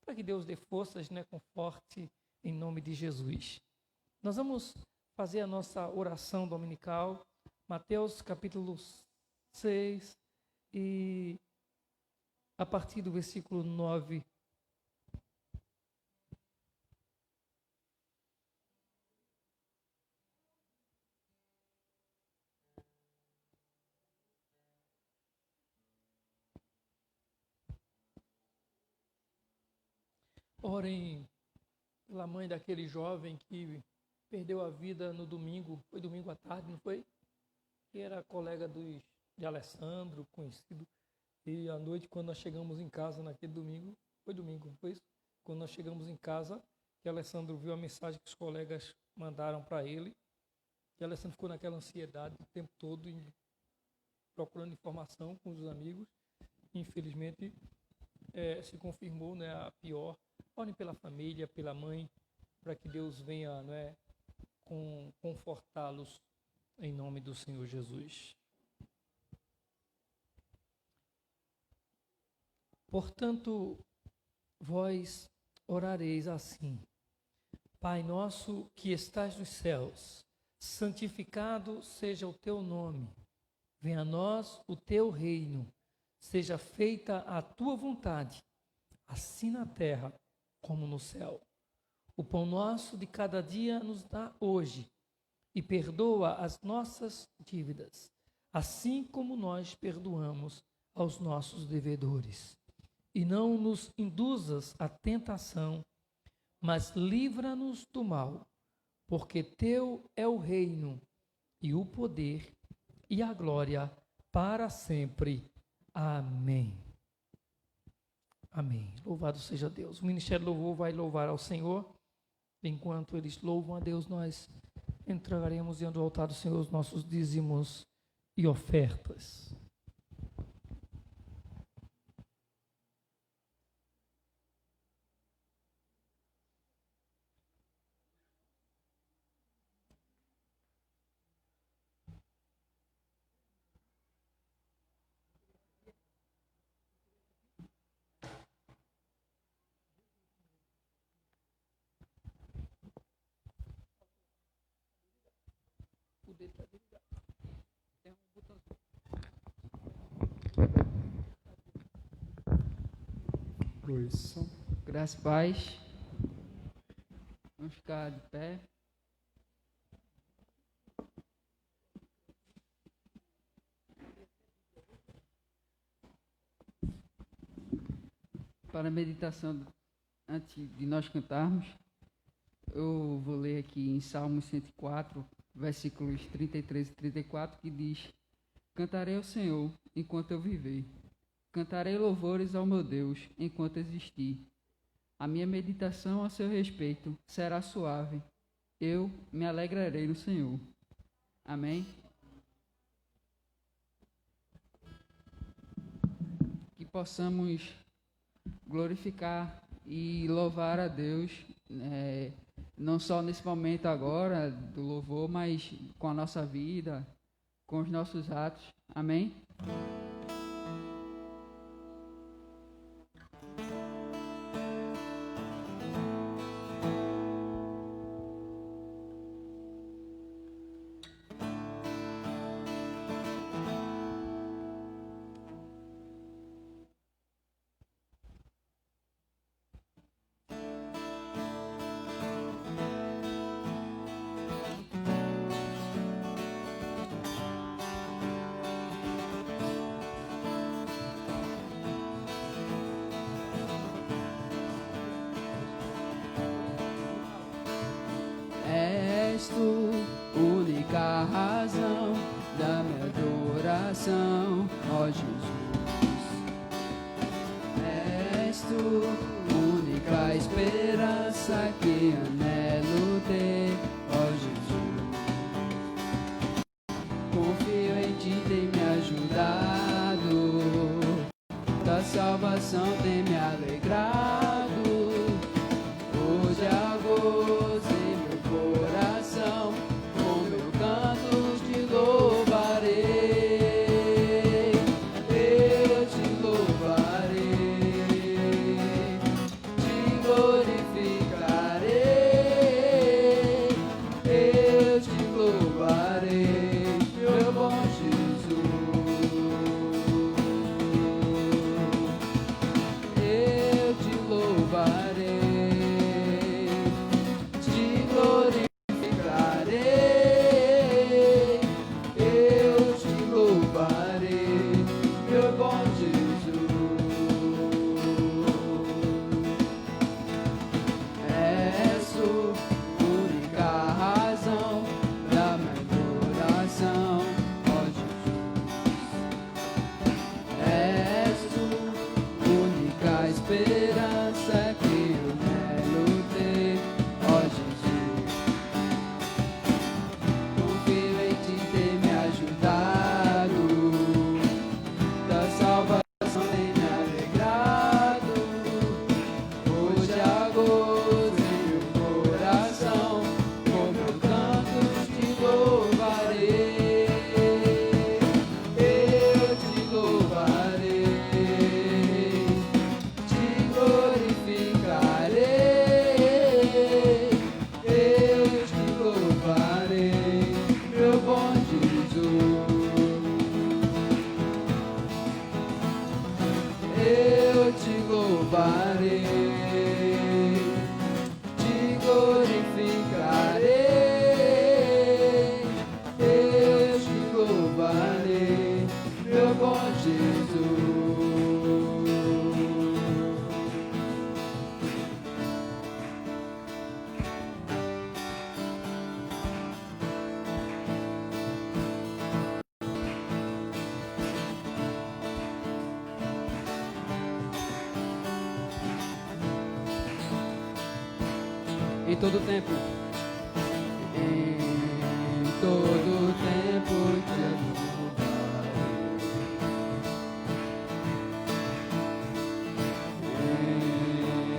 para que Deus dê forças, né, conforte, em nome de Jesus. Nós vamos fazer a nossa oração dominical, Mateus capítulo 6, e a partir do versículo 9. Orem pela mãe daquele jovem que perdeu a vida no domingo, foi domingo à tarde, não foi? Que era colega de Alessandro, conhecido. E à noite, quando nós chegamos em casa naquele domingo, foi domingo, não foi isso? Quando nós chegamos em casa, que Alessandro viu a mensagem que os colegas mandaram para ele, que Alessandro ficou naquela ansiedade o tempo todo, procurando informação com os amigos. Infelizmente, se confirmou, né, a pior. Orem pela família, pela mãe, para que Deus venha, né, confortá-los em nome do Senhor Jesus. Portanto, vós orareis assim: Pai nosso que estás nos céus, santificado seja o teu nome. Venha a nós o teu reino. Seja feita a tua vontade, assim na terra como no céu. O pão nosso de cada dia nos dá hoje, e perdoa as nossas dívidas, assim como nós perdoamos aos nossos devedores. E não nos induzas à tentação, mas livra-nos do mal, porque teu é o reino, e o poder, e a glória para sempre. Amém. Amém. Louvado seja Deus. O Ministério Louvor vai louvar ao Senhor. Enquanto eles louvam a Deus, nós entregaremos diante do altar do Senhor os nossos dízimos e ofertas. Graças e paz. Vamos ficar de pé. Para a meditação, antes de nós cantarmos, eu vou ler aqui em Salmos 104, versículos 33 e 34, que diz: Cantarei ao Senhor enquanto eu viver. Cantarei louvores ao meu Deus enquanto existir. A minha meditação a seu respeito será suave. Eu me alegrarei no Senhor. Amém? Que possamos glorificar e louvar a Deus, não só nesse momento agora do louvor, mas com a nossa vida, com os nossos atos. Amém? És tu, única razão da minha adoração, ó Jesus. És tu, única esperança que anelo ter, ó Jesus. Confio em ti, tem me ajudado, da salvação tem me alegrado. Hoje a gozo em meu coração, com meu canto te louvarei. Eu te louvarei, te glorificarei. Eu te louvarei, meu bom Jesus. Eu te louvarei. Esperança que eu quero ter, ó Jesus. Confio em ti, ter me ajudado, da salvação tem me alegrado. Hoje a gozo em meu coração, com meu canto te louvarei. Eu te louvarei. Eu te louvarei, te glorificarei. Eu te louvarei, meu bom Jesus. Em todo tempo, em todo tempo te louvarei.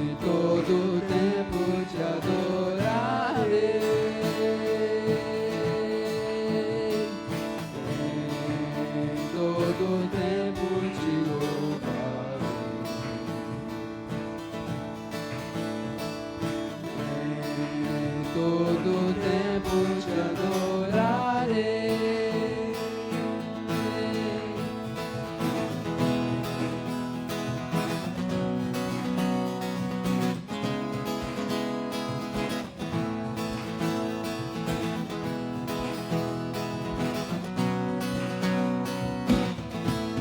Em todo tempo te adorarei. Em todo tempo te louvarei. Todo tempo te adorarei.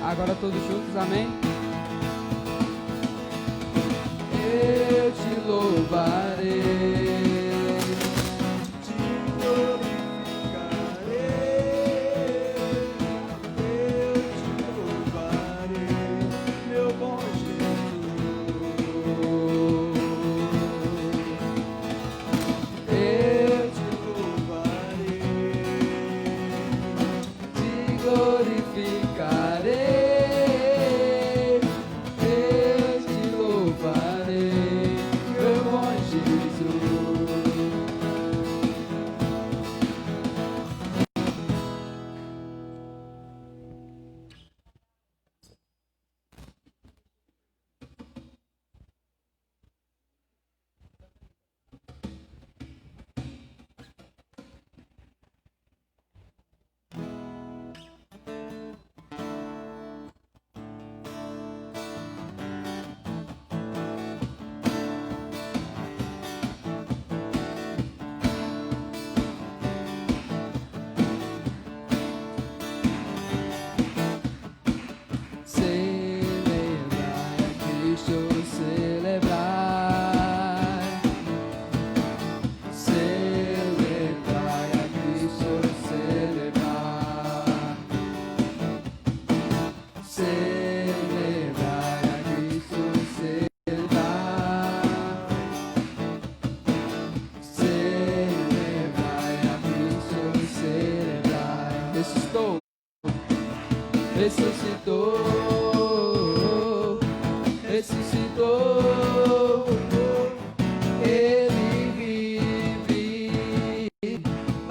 Agora todos juntos, amém? Eu te louvarei. ressuscitou, ressuscitou. Ele vive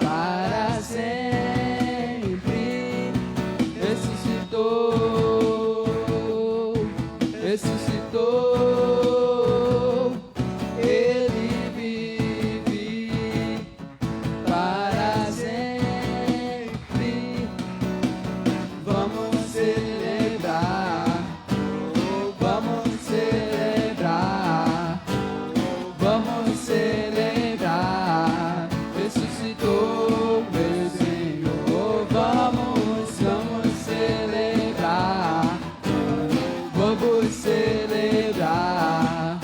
para sempre. Ressuscitou, ressuscitou. Ele vive para sempre. Vamos celebrar, vamos celebrar, vamos celebrar. Ressuscitou meu Senhor. Vamos celebrar, vamos celebrar,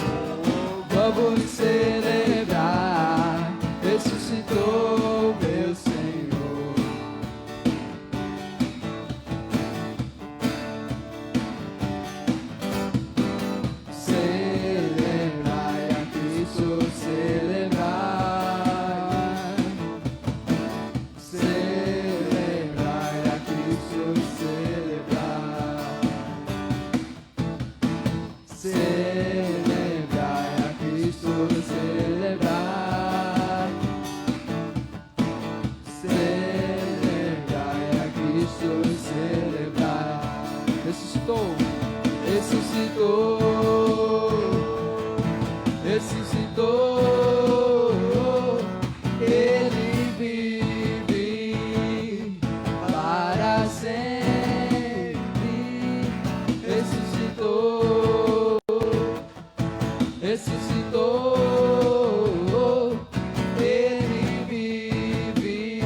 vamos celebrar. Ressuscitou meu Senhor. Celebrai a Cristo, celebrai. Celebrai a Cristo, celebrai. Celebrai a Cristo, celebrai. Celebrai a Cristo, celebrai. Ressuscitou, ressuscitou, ressuscitou. Ele vive para sempre. Ressuscitou, ressuscitou. Ele vive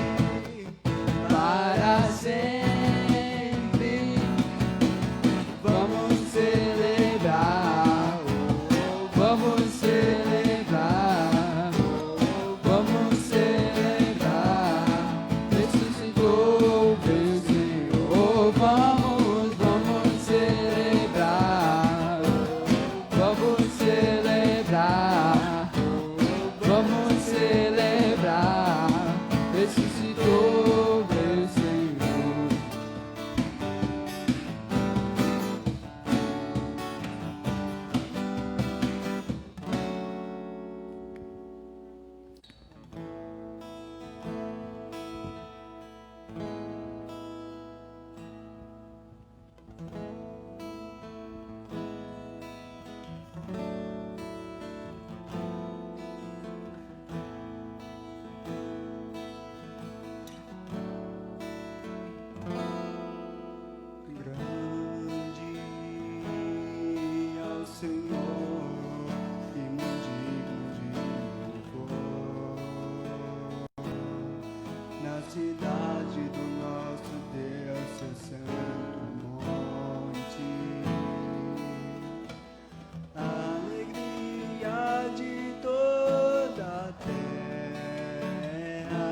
para sempre. Vamos celebrar, vamos celebrar, vamos celebrar. Ressuscitou meu Senhor. Vamos celebrar, vamos celebrar, vamos celebrar. Ressuscitou meu Senhor. Grande é o Senhor e muito digno de louvor. Na cidade do nosso Deus, seu santo monte, a alegria de toda a terra.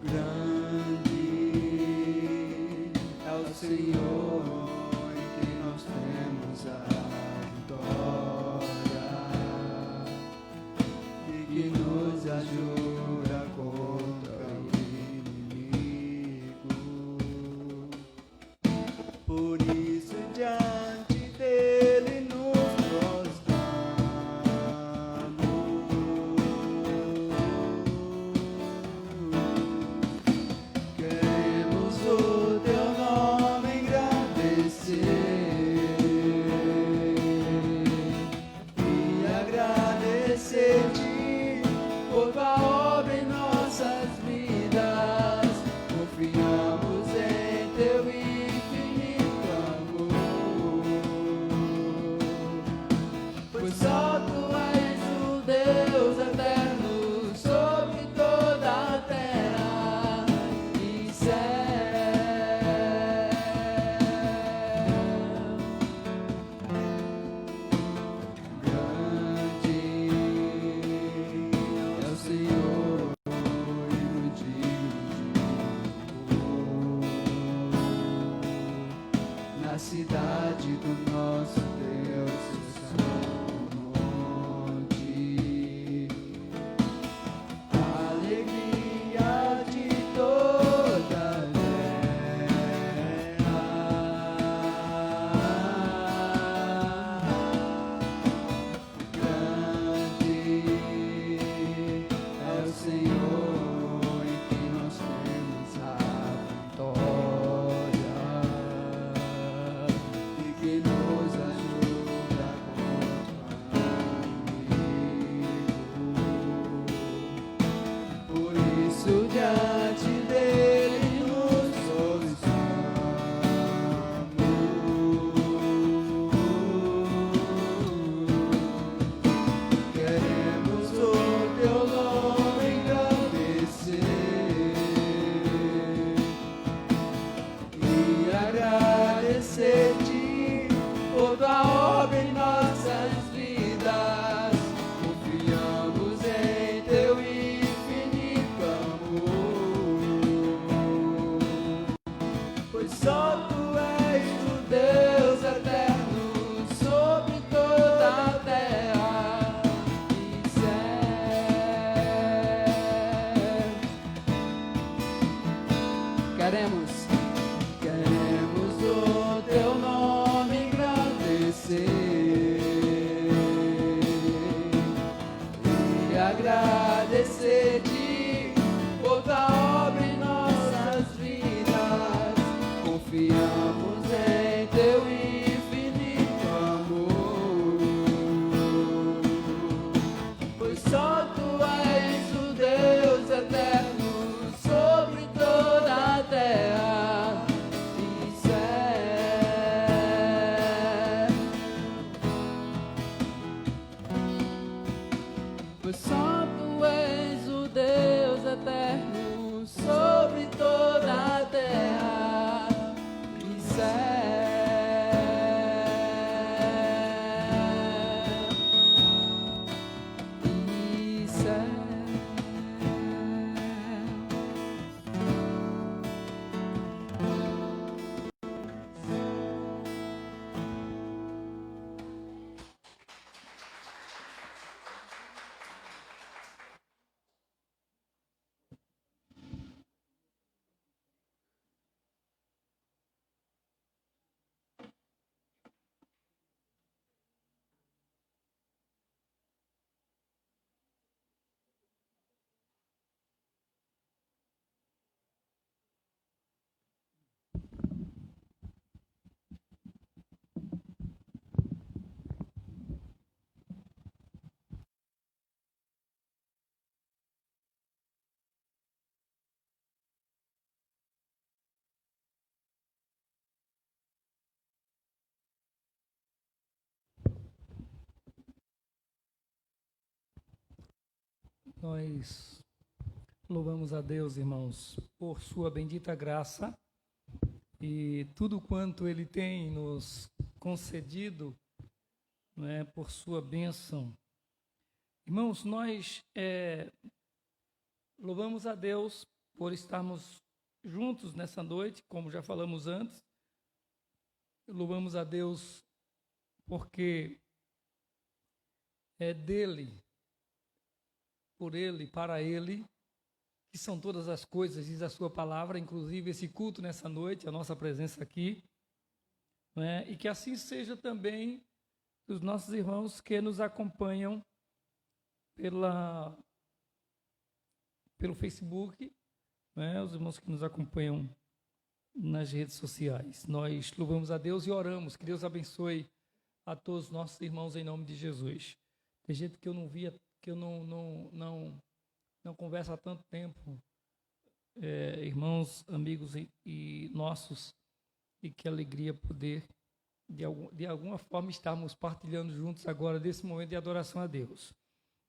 Grande é o Senhor em quem nós temos a vitória. Nós louvamos a Deus, irmãos, por sua bendita graça e tudo quanto Ele tem nos concedido, né, por sua bênção. Irmãos, nós louvamos a Deus por estarmos juntos nessa noite, como já falamos antes. Louvamos a Deus porque é dele, por ele, para ele, que são todas as coisas, diz a sua palavra, inclusive esse culto nessa noite, a nossa presença aqui, né? E que assim seja também dos nossos irmãos que nos acompanham pelo Facebook, né? Os irmãos que nos acompanham nas redes sociais. Nós louvamos a Deus e oramos, que Deus abençoe a todos os nossos irmãos em nome de Jesus. Tem gente que eu não via, que eu não converso há tanto tempo, irmãos, amigos e nossos, e que alegria poder, de alguma forma, estarmos partilhando juntos agora desse momento de adoração a Deus.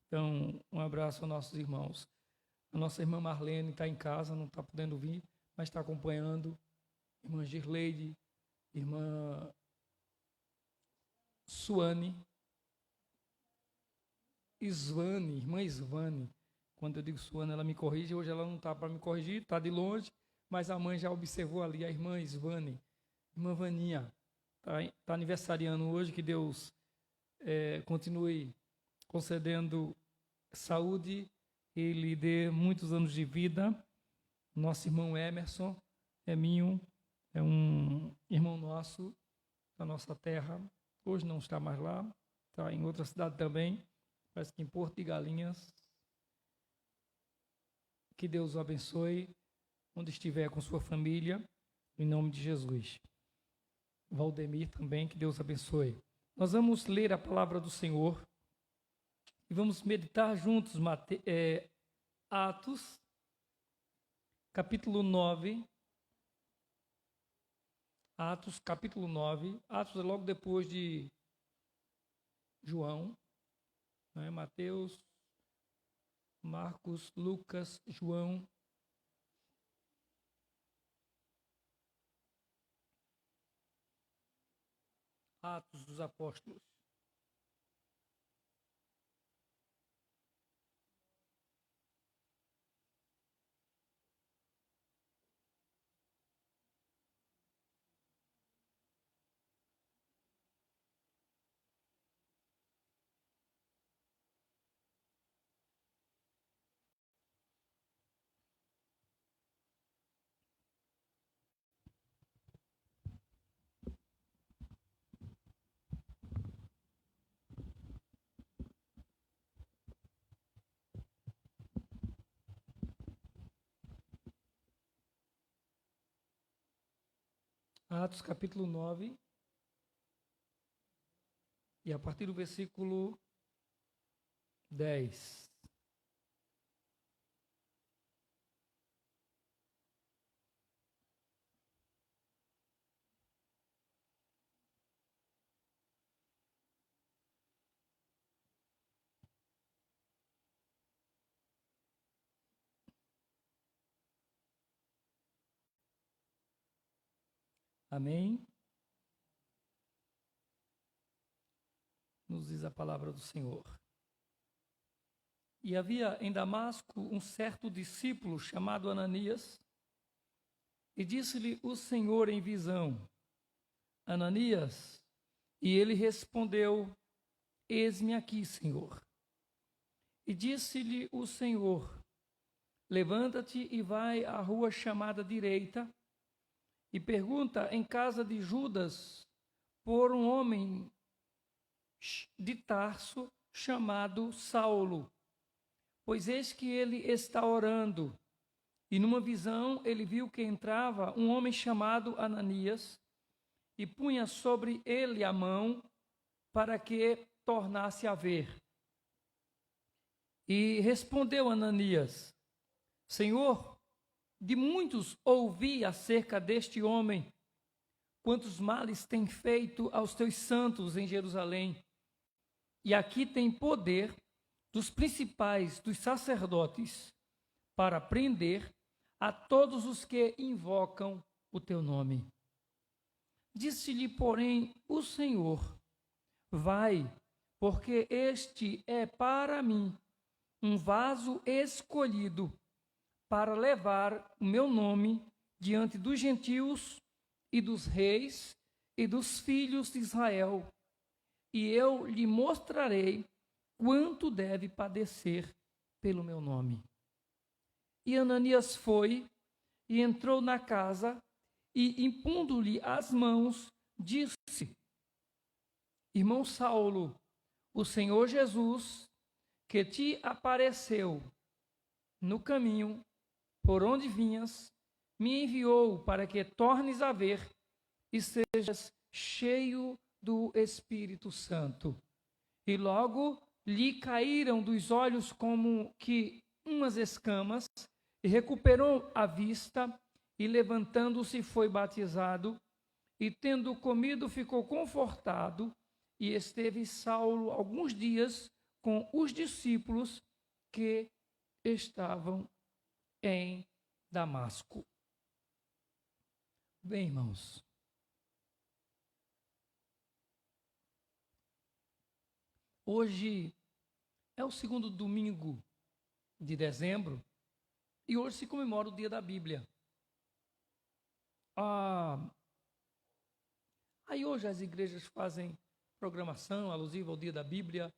Então, um abraço aos nossos irmãos. A nossa irmã Marlene está em casa, não está podendo vir, mas está acompanhando. Irmã Girleide, irmã Suane, irmã Isvane. Quando eu digo Suane, ela me corrige. Hoje ela não está para me corrigir, está de longe, mas a mãe já observou ali, a irmã Isvane. Irmã Vaninha, está aniversariando hoje, que Deus continue concedendo saúde e lhe dê muitos anos de vida. Nosso irmão Emerson, Eminho, é um irmão nosso, da nossa terra. Hoje não está mais lá, está em outra cidade também, parece que em Porto de Galinhas. Que Deus o abençoe, onde estiver com sua família, em nome de Jesus. Valdemir também, que Deus abençoe. Nós vamos ler a palavra do Senhor e vamos meditar juntos Atos, capítulo 9. Atos, capítulo 9. Atos é logo depois de João, né? Mateus, Marcos, Lucas, João. Atos dos Apóstolos. Atos capítulo 9, e a partir do versículo 10. Amém? Nos diz a palavra do Senhor. E havia em Damasco um certo discípulo chamado Ananias, e disse-lhe o Senhor em visão: Ananias. E ele respondeu: Eis-me aqui, Senhor. E disse-lhe o Senhor: Levanta-te e vai à rua chamada direita, e pergunta em casa de Judas por um homem de Tarso chamado Saulo, pois eis que ele está orando. E numa visão ele viu que entrava um homem chamado Ananias e punha sobre ele a mão para que tornasse a ver. E respondeu Ananias: Senhor, de muitos ouvi acerca deste homem, quantos males tem feito aos teus santos em Jerusalém. E aqui tem poder dos principais, dos sacerdotes, para prender a todos os que invocam o teu nome. Disse-lhe, porém, o Senhor: vai, porque este é para mim um vaso escolhido para levar o meu nome diante dos gentios e dos reis e dos filhos de Israel, e eu lhe mostrarei quanto deve padecer pelo meu nome. E Ananias foi e entrou na casa e, impondo-lhe as mãos, disse: Irmão Saulo, o Senhor Jesus, que te apareceu no caminho por onde vinhas, me enviou para que tornes a ver e sejas cheio do Espírito Santo. E logo lhe caíram dos olhos como que umas escamas, e recuperou a vista, e levantando-se foi batizado, e tendo comido ficou confortado, e esteve Saulo alguns dias com os discípulos que estavam em Damasco. Bem, irmãos, hoje é o segundo domingo de dezembro e hoje se comemora o Dia da Bíblia. Aí hoje as igrejas fazem programação alusiva ao Dia da Bíblia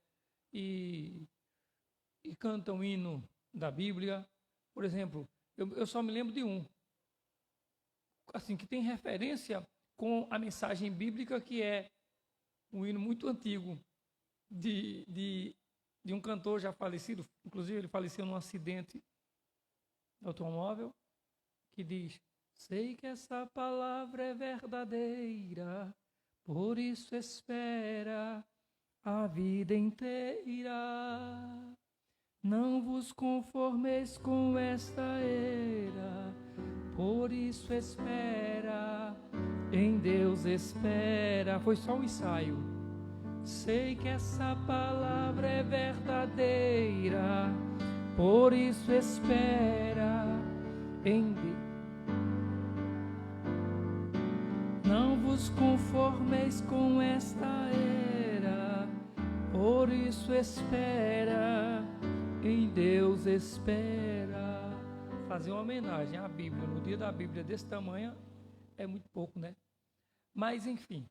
e cantam o hino da Bíblia. Por exemplo, eu só me lembro de um, assim, que tem referência com a mensagem bíblica, que é um hino muito antigo de um cantor já falecido, inclusive ele faleceu num acidente de automóvel, que diz: sei que essa palavra é verdadeira, por isso espera a vida inteira. Não vos conformeis com esta era, por isso espera, em Deus espera. Foi só um ensaio. Sei que essa palavra é verdadeira, por isso espera em Deus. Não vos conformeis com esta era, por isso espera, em Deus espera. Fazer uma homenagem à Bíblia no Dia da Bíblia desse tamanho é muito pouco, né? Mas, enfim,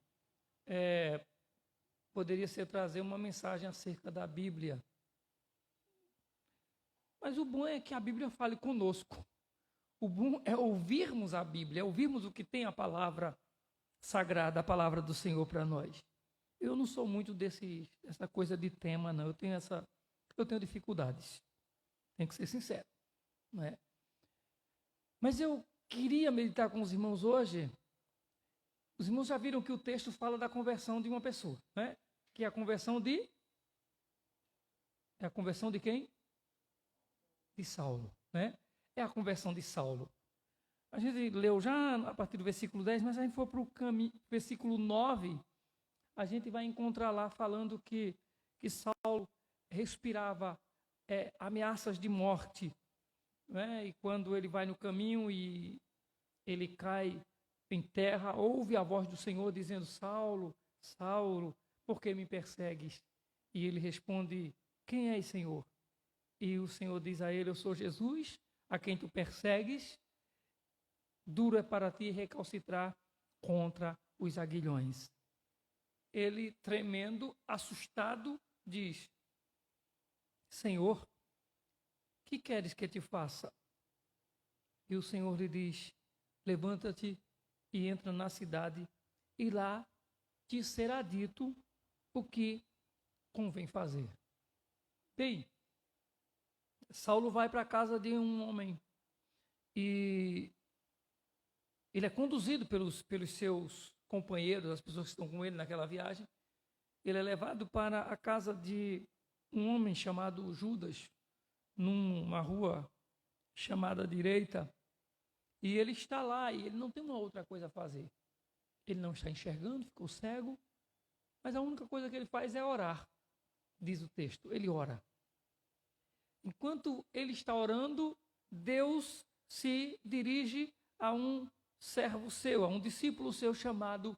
poderia ser trazer uma mensagem acerca da Bíblia. Mas o bom é que a Bíblia fale conosco. O bom é ouvirmos a Bíblia, é ouvirmos o que tem a palavra sagrada, a palavra do Senhor para nós. Eu não sou muito dessa coisa de tema, não. Eu tenho dificuldades. Tenho que ser sincero, não é? Mas eu queria meditar com os irmãos hoje. Os irmãos já viram que o texto fala da conversão de uma pessoa, né? Que é a conversão de... É a conversão de quem? De Saulo, né? É a conversão de Saulo. A gente leu já a partir do versículo 10, mas se a gente for para o versículo 9, a gente vai encontrar lá falando que Saulo respirava ameaças de morte, né? E quando ele vai no caminho e ele cai em terra, ouve a voz do Senhor dizendo: Saulo, Saulo, por que me persegues? E ele responde: quem és, Senhor? E o Senhor diz a ele: eu sou Jesus, a quem tu persegues. Duro é para ti recalcitrar contra os aguilhões. Ele, tremendo, assustado, diz: Senhor, que queres que te faça? E o Senhor lhe diz: levanta-te e entra na cidade, e lá te será dito o que convém fazer. Bem, Saulo vai para a casa de um homem e ele é conduzido pelos seus companheiros, as pessoas que estão com ele naquela viagem. Ele é levado para a casa de um homem chamado Judas, numa rua chamada Direita, e ele está lá e ele não tem uma outra coisa a fazer. Ele não está enxergando, ficou cego, mas a única coisa que ele faz é orar, diz o texto. Ele ora. enquanto ele está orando, Deus se dirige a um servo seu, a um discípulo seu chamado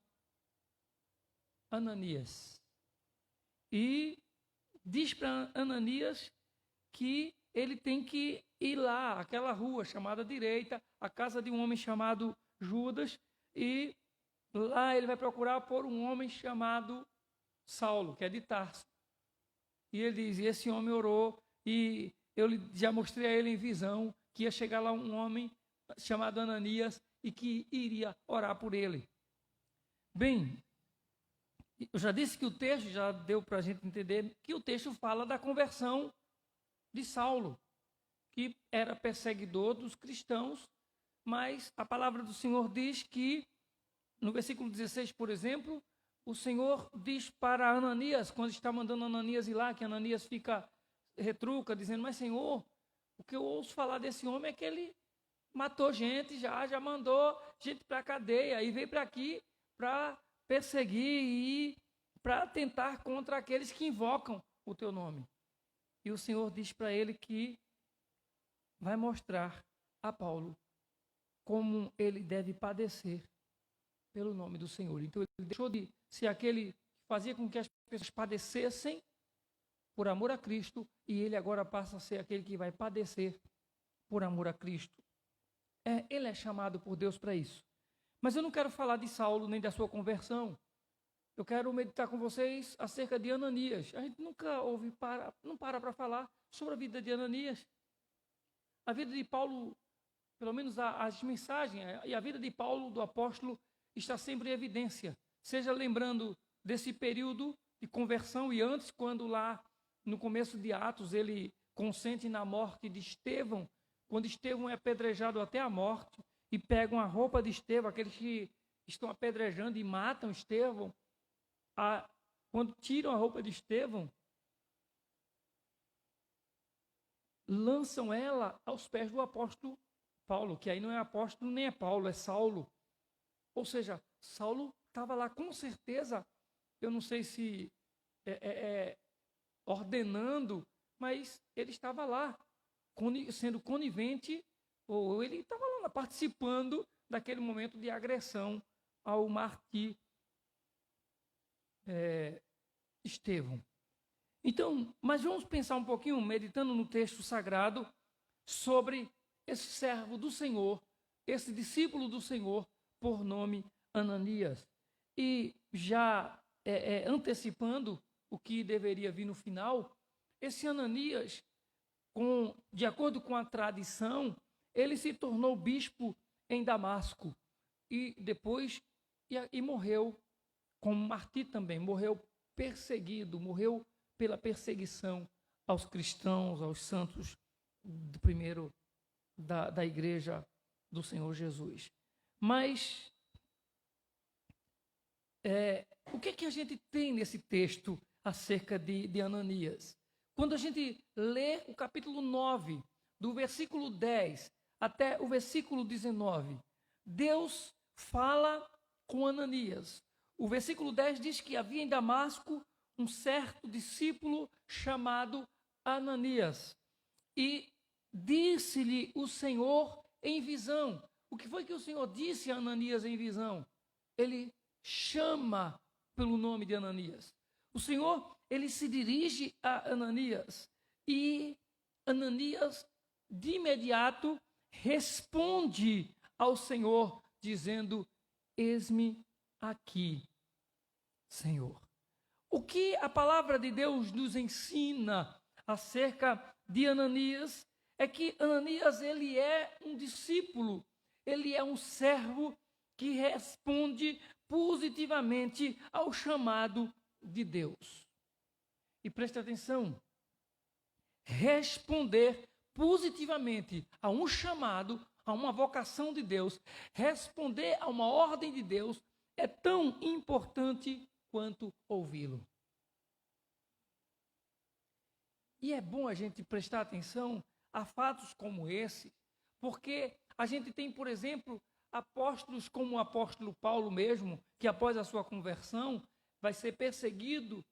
Ananias. E diz para Ananias que ele tem que ir lá, aquela rua chamada direita, a casa de um homem chamado Judas, e lá ele vai procurar por um homem chamado Saulo, que é de Tarso. E ele diz, e esse homem orou, e eu já mostrei a ele em visão que ia chegar lá um homem chamado Ananias e que iria orar por ele. Bem, eu já disse que o texto, já deu para a gente entender, que o texto fala da conversão de Saulo, que era perseguidor dos cristãos, mas a palavra do Senhor diz que, no versículo 16, por exemplo, o Senhor diz para Ananias, quando está mandando Ananias ir lá, que Ananias retruca, dizendo, mas Senhor, o que eu ouço falar desse homem é que ele matou gente, já mandou gente para a cadeia, e veio para aqui para perseguir e para tentar contra aqueles que invocam o teu nome. E o Senhor diz para ele que vai mostrar a Paulo como ele deve padecer pelo nome do Senhor. Então ele deixou de ser aquele que fazia com que as pessoas padecessem por amor a Cristo, e ele agora passa a ser aquele que vai padecer por amor a Cristo. Ele é chamado por Deus para isso. Mas eu não quero falar de Saulo nem da sua conversão. Eu quero meditar com vocês acerca de Ananias. A gente nunca não para falar sobre a vida de Ananias. A vida de Paulo, pelo menos as mensagens, e a vida de Paulo, do apóstolo, está sempre em evidência. Seja lembrando desse período de conversão e antes, quando lá no começo de Atos ele consente na morte de Estevão, quando Estevão é apedrejado até a morte e pegam a roupa de Estevão, aqueles que estão apedrejando e matam Estevão, quando tiram a roupa de Estevão, lançam ela aos pés do apóstolo Paulo, que aí não é apóstolo nem é Paulo, é Saulo. Ou seja, Saulo estava lá com certeza, eu não sei se ordenando, mas ele estava lá, sendo conivente, ou ele estava lá participando daquele momento de agressão ao mártir Estevão. Então, mas vamos pensar um pouquinho, meditando no texto sagrado, sobre esse servo do Senhor, esse discípulo do Senhor, por nome Ananias. E já antecipando o que deveria vir no final, esse Ananias, de acordo com a tradição, ele se tornou bispo em Damasco e depois morreu como mártir também, morreu perseguido, morreu pela perseguição aos cristãos, aos santos primeiro da igreja do Senhor Jesus. Mas o que a gente tem nesse texto acerca de Ananias? Quando a gente lê o capítulo 9, do versículo 10 até o versículo 19, Deus fala com Ananias. O versículo 10 diz que havia em Damasco um certo discípulo chamado Ananias. E disse-lhe o Senhor em visão. O que foi que o Senhor disse a Ananias em visão? Ele chama pelo nome de Ananias. O Senhor, ele se dirige a Ananias. E Ananias, de imediato, responde ao Senhor, dizendo, eis-me aqui, Senhor. O que a palavra de Deus nos ensina acerca de Ananias é que Ananias, ele é um discípulo, ele é um servo que responde positivamente ao chamado de Deus. E preste atenção, responder positivamente a um chamado, a uma vocação de Deus, responder a uma ordem de Deus é tão importante quanto ouvi-lo. E é bom a gente prestar atenção a fatos como esse, porque a gente tem, por exemplo, apóstolos como o apóstolo Paulo mesmo, que após a sua conversão vai ser perseguido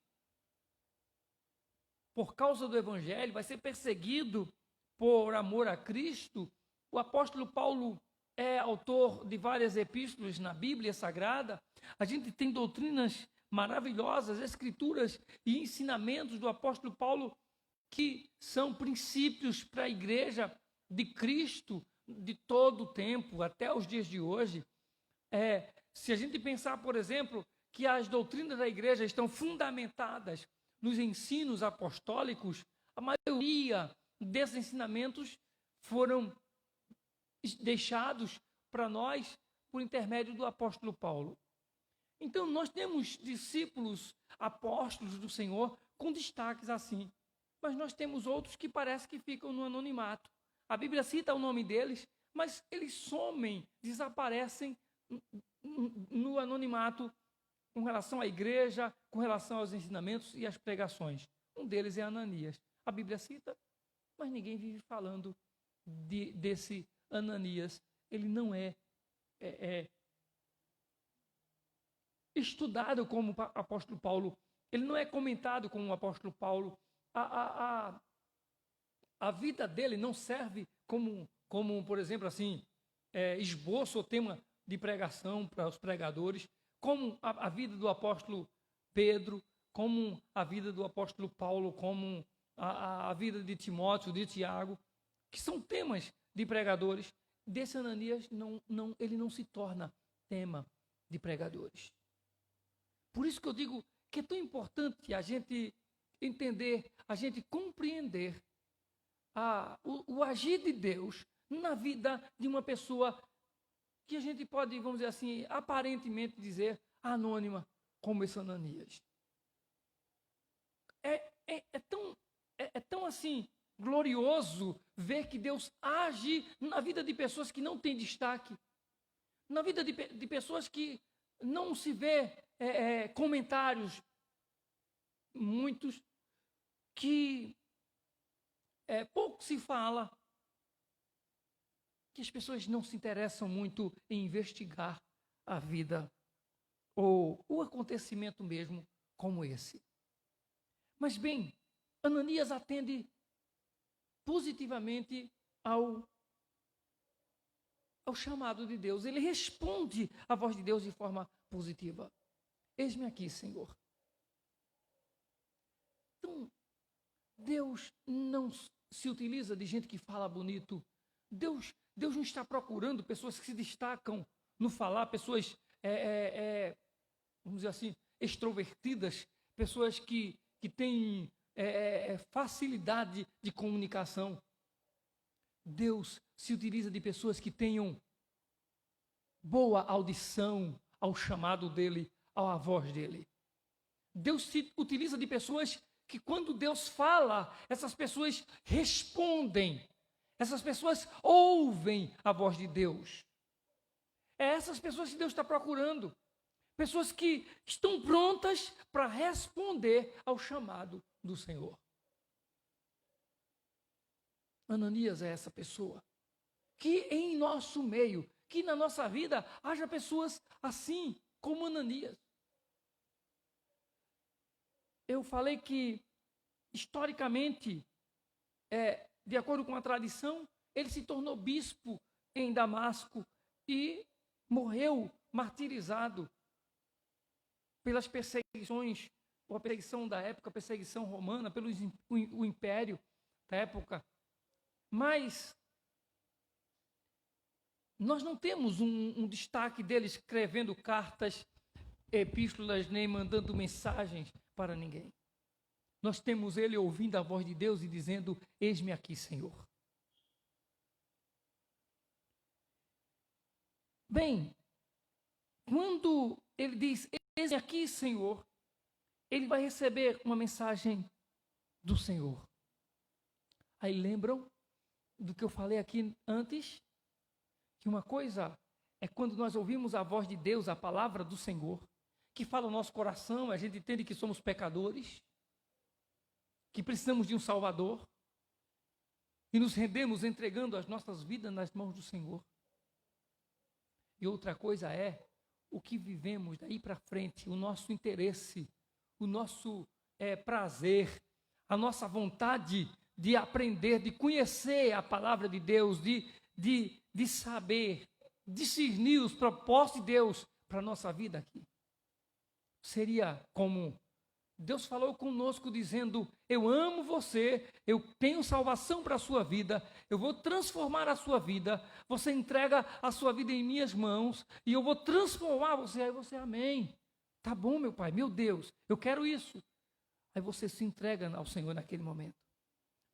por causa do Evangelho, vai ser perseguido por amor a Cristo. O apóstolo Paulo é autor de várias epístolas na Bíblia Sagrada. A gente tem doutrinas maravilhosas, escrituras e ensinamentos do apóstolo Paulo que são princípios para a igreja de Cristo de todo o tempo, até os dias de hoje. Se a gente pensar, por exemplo, que as doutrinas da igreja estão fundamentadas nos ensinos apostólicos, a maioria desses ensinamentos foram deixados para nós por intermédio do apóstolo Paulo. Então, nós temos discípulos, apóstolos do Senhor, com destaques assim. Mas nós temos outros que parece que ficam no anonimato. A Bíblia cita o nome deles, mas eles somem, desaparecem no anonimato com relação à igreja, com relação aos ensinamentos e às pregações. Um deles é Ananias. A Bíblia cita, mas ninguém vive falando desse Ananias. Ele não é estudado como o apóstolo Paulo. Ele não é comentado como o apóstolo Paulo. A vida dele não serve como por exemplo, assim, esboço ou tema de pregação para os pregadores, como a vida do apóstolo Pedro, como a vida do apóstolo Paulo, como a vida de Timóteo, de Tiago, que são temas de pregadores. Desse Ananias, ele não se torna tema de pregadores. Por isso que eu digo que é tão importante a gente entender, a gente compreender o agir de Deus na vida de uma pessoa que a gente pode, vamos dizer assim, aparentemente dizer anônima, como esse Ananias. É tão assim glorioso ver que Deus age na vida de pessoas que não têm destaque, na vida de pessoas que não se vê comentários, muitos, que pouco se fala, que as pessoas não se interessam muito em investigar a vida ou o acontecimento mesmo como esse. Mas bem, Ananias atende positivamente ao chamado de Deus. Ele responde à voz de Deus de forma positiva. Eis-me aqui, Senhor. Então, Deus não se utiliza de gente que fala bonito. Deus não está procurando pessoas que se destacam no falar, pessoas, vamos dizer assim, extrovertidas, pessoas que têm facilidade de comunicação. Deus se utiliza de pessoas que tenham boa audição ao chamado dele, à voz dele. Deus se utiliza de pessoas que, quando Deus fala, essas pessoas respondem. Essas pessoas ouvem a voz de Deus. É essas pessoas que Deus está procurando. Pessoas que estão prontas para responder ao chamado do Senhor. Ananias é essa pessoa. Que em nosso meio, que na nossa vida, haja pessoas assim como Ananias. Eu falei que, historicamente, de acordo com a tradição, ele se tornou bispo em Damasco e morreu martirizado pelas perseguições, ou a perseguição da época, a perseguição romana, pelo o império da época. Mas nós não temos um destaque dele escrevendo cartas, epístolas, nem mandando mensagens para ninguém. Nós temos ele ouvindo a voz de Deus e dizendo: eis-me aqui, Senhor. Bem, quando ele diz: eis-me aqui, Senhor, ele vai receber uma mensagem do Senhor. Aí lembram do que eu falei aqui antes? Que uma coisa é quando nós ouvimos a voz de Deus, a palavra do Senhor, que fala o nosso coração, a gente entende que somos pecadores, que precisamos de um Salvador, e nos rendemos entregando as nossas vidas nas mãos do Senhor. E outra coisa é o que vivemos daí para frente, o nosso interesse, o nosso prazer, a nossa vontade de aprender, de conhecer a palavra de Deus, de saber, discernir os propósitos de Deus para a nossa vida aqui. Seria comum. Deus falou conosco dizendo, eu amo você, eu tenho salvação para a sua vida, eu vou transformar a sua vida, você entrega a sua vida em minhas mãos, e eu vou transformar você. Aí você, amém. Tá bom, meu Pai, meu Deus, eu quero isso. Aí você se entrega ao Senhor naquele momento.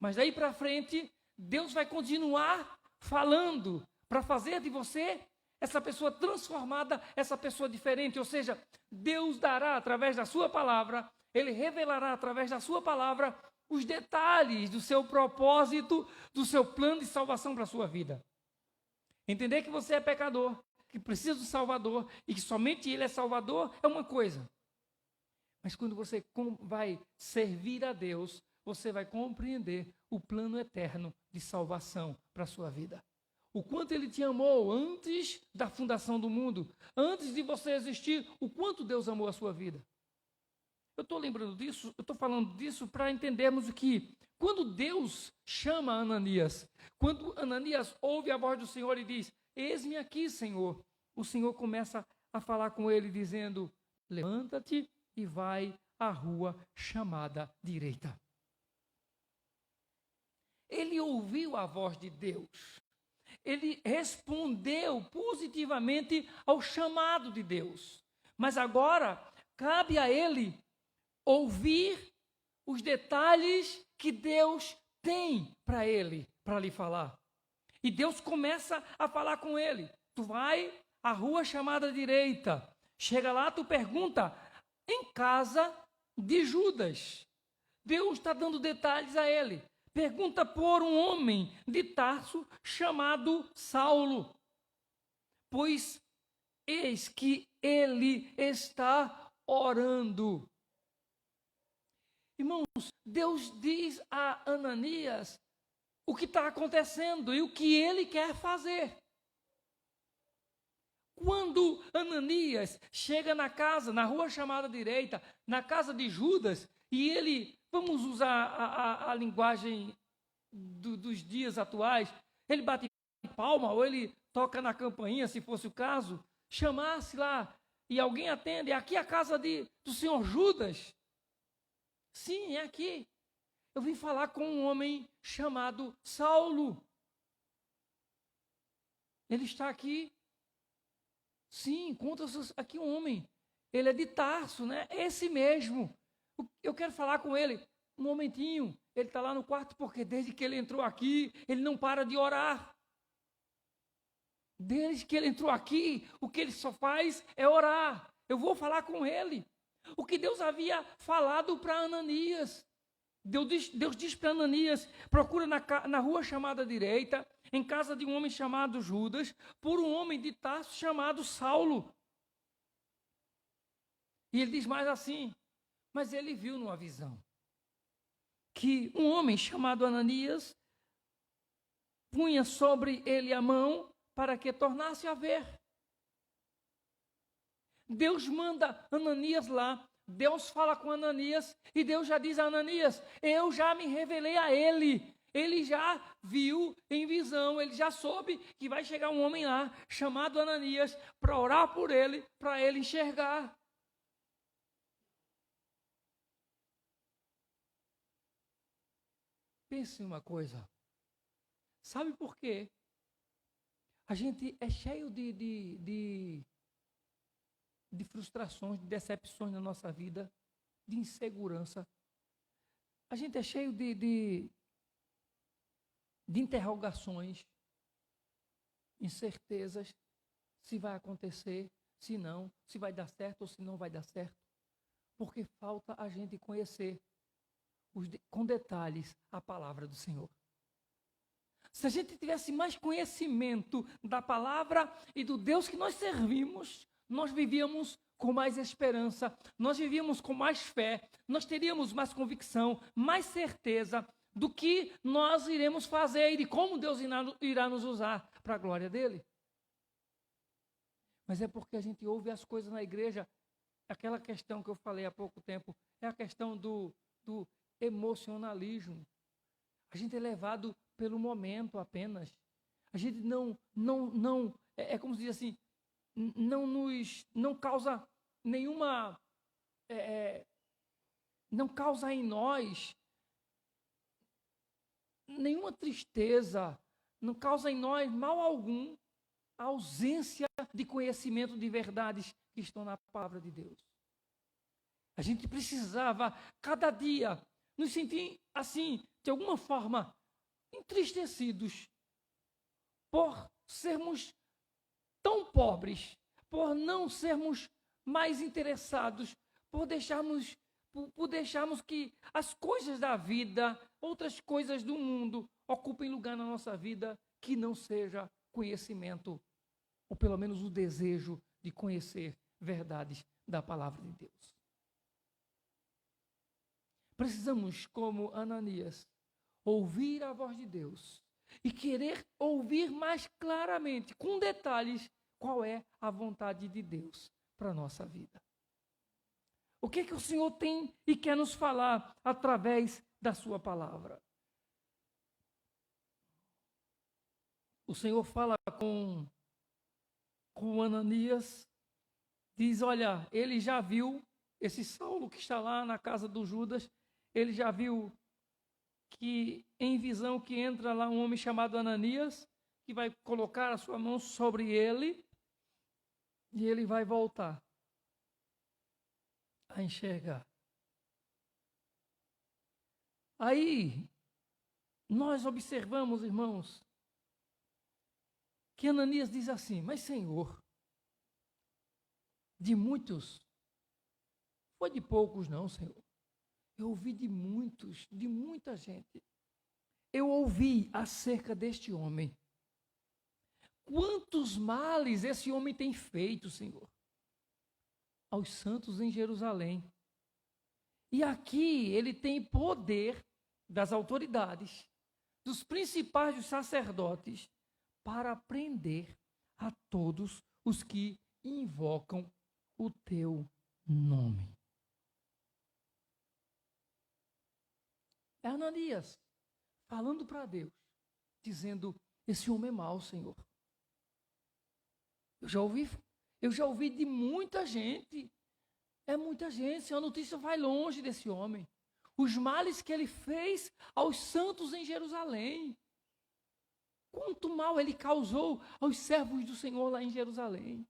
Mas daí para frente, Deus vai continuar falando para fazer de você essa pessoa transformada, essa pessoa diferente. Ou seja, Deus dará através da sua palavra, Ele revelará através da sua palavra os detalhes do seu propósito, do seu plano de salvação para a sua vida. Entender que você é pecador, que precisa do Salvador e que somente Ele é Salvador é uma coisa. Mas quando você vai servir a Deus, você vai compreender o plano eterno de salvação para a sua vida. O quanto Ele te amou antes da fundação do mundo, antes de você existir, o quanto Deus amou a sua vida. Eu estou lembrando disso, eu estou falando disso para entendermos o que, quando Deus chama Ananias, quando Ananias ouve a voz do Senhor e diz, eis-me aqui, Senhor, o Senhor começa a falar com ele dizendo, levanta-te e vai à rua chamada direita. Ele ouviu a voz de Deus. Ele respondeu positivamente ao chamado de Deus. Mas agora, cabe a ele ouvir os detalhes que Deus tem para ele, para lhe falar. E Deus começa a falar com ele. Tu vai à rua chamada direita. Chega lá, tu pergunta, em casa de Judas. Deus está dando detalhes a ele. Pergunta por um homem de Tarso chamado Saulo. Pois eis que ele está orando. Irmãos, Deus diz a Ananias o que está acontecendo e o que ele quer fazer. Quando Ananias chega na casa, na rua chamada direita, na casa de Judas, e ele, vamos usar a linguagem dos dias atuais, ele bate palma ou ele toca na campainha, se fosse o caso, chamasse lá e alguém atende, é aqui a casa do senhor Judas? Sim, é aqui. Eu vim falar com um homem chamado Saulo. Ele está aqui. Sim, encontra aqui um homem. Ele é de Tarso, né? Esse mesmo. Eu quero falar com ele. Um momentinho. Ele está lá no quarto porque desde que ele entrou aqui, ele não para de orar. Desde que ele entrou aqui, o que ele só faz é orar. Eu vou falar com ele. O que Deus havia falado para Ananias. Deus diz para Ananias, procura na rua chamada direita, em casa de um homem chamado Judas, por um homem de Tarso chamado Saulo. E ele diz mais assim, mas ele viu numa visão, que um homem chamado Ananias punha sobre ele a mão para que tornasse a ver. Deus manda Ananias lá, Deus fala com Ananias e Deus já diz a Ananias, eu já me revelei a ele. Ele já viu em visão, ele já soube que vai chegar um homem lá, chamado Ananias, para orar por ele, para ele enxergar. Pense uma coisa, sabe por quê? A gente é cheio de frustrações, de decepções na nossa vida, de insegurança. A gente é cheio de interrogações, incertezas, se vai acontecer, se não, se vai dar certo ou se não vai dar certo. Porque falta a gente conhecer com detalhes a palavra do Senhor. Se a gente tivesse mais conhecimento da palavra e do Deus que nós servimos, nós vivíamos com mais esperança, nós vivíamos com mais fé, nós teríamos mais convicção, mais certeza do que nós iremos fazer e de como Deus irá nos usar para a glória dele. Mas é porque a gente ouve as coisas na igreja, aquela questão que eu falei há pouco tempo, é a questão do emocionalismo. A gente é levado pelo momento apenas. A gente é como se diz assim, não causa nenhuma, não causa em nós nenhuma tristeza, não causa em nós mal algum a ausência de conhecimento de verdades que estão na palavra de Deus. A gente precisava, cada dia, nos sentir assim, de alguma forma, entristecidos por sermos tão pobres, por não sermos mais interessados, por deixarmos que as coisas da vida, outras coisas do mundo, ocupem lugar na nossa vida que não seja conhecimento, ou pelo menos o desejo de conhecer verdades da palavra de Deus. Precisamos, como Ananias, ouvir a voz de Deus e querer ouvir mais claramente, com detalhes, qual é a vontade de Deus para a nossa vida. O que o Senhor tem e quer nos falar através da sua palavra? O Senhor fala com Ananias, diz, olha, ele já viu esse Saulo que está lá na casa do Judas, ele já viu que em visão que entra lá um homem chamado Ananias, que vai colocar a sua mão sobre ele e ele vai voltar a enxergar. Aí, nós observamos, irmãos, que Ananias diz assim, mas Senhor, de muitos, foi de poucos não, Senhor. Eu ouvi de muitos, de muita gente. Eu ouvi acerca deste homem. Quantos males esse homem tem feito, Senhor, aos santos em Jerusalém. E aqui ele tem poder das autoridades, dos principais dos sacerdotes, para prender a todos os que invocam o teu nome. É Ananias falando para Deus, dizendo, esse homem é mau, Senhor. Eu já ouvi de muita gente. É muita gente. A notícia vai longe desse homem. Os males que ele fez aos santos em Jerusalém. Quanto mal ele causou aos servos do Senhor lá em Jerusalém.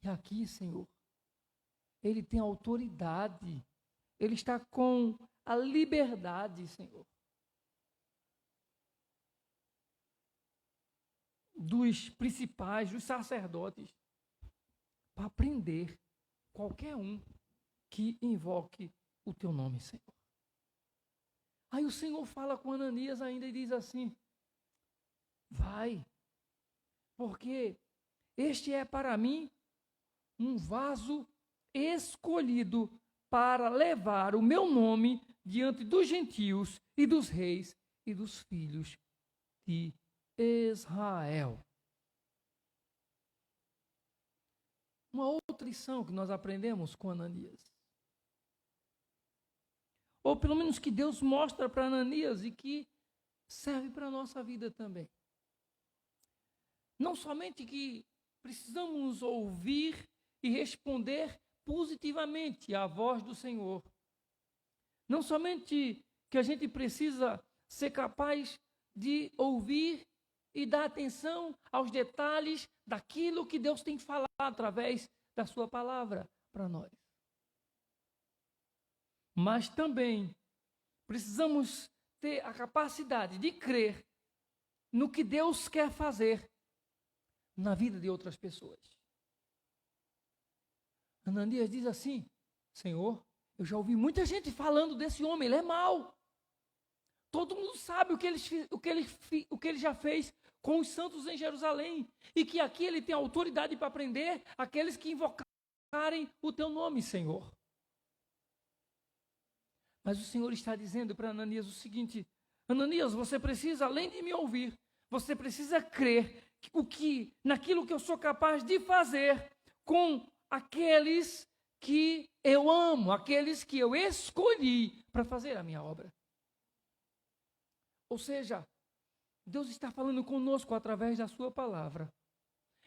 E aqui, Senhor, ele tem autoridade. Ele está com a liberdade, Senhor, dos principais, dos sacerdotes, para prender qualquer um que invoque o teu nome, Senhor. Aí o Senhor fala com Ananias ainda e diz assim, vai, porque este é para mim um vaso escolhido para levar o meu nome diante dos gentios e dos reis e dos filhos de Israel. Uma outra lição que nós aprendemos com Ananias, ou pelo menos que Deus mostra para Ananias e que serve para a nossa vida também. Não somente que precisamos ouvir e responder positivamente à voz do Senhor. Não somente que a gente precisa ser capaz de ouvir e dar atenção aos detalhes daquilo que Deus tem falado através da sua palavra para nós. Mas também precisamos ter a capacidade de crer no que Deus quer fazer na vida de outras pessoas. Ananias diz assim, Senhor, eu já ouvi muita gente falando desse homem, ele é mau. Todo mundo sabe o que ele já fez com os santos em Jerusalém. E que aqui ele tem autoridade para prender aqueles que invocarem o teu nome, Senhor. Mas o Senhor está dizendo para Ananias o seguinte, Ananias, você precisa, além de me ouvir, você precisa crer naquilo que eu sou capaz de fazer com aqueles que eu amo, aqueles que eu escolhi para fazer a minha obra. Ou seja, Deus está falando conosco através da sua palavra,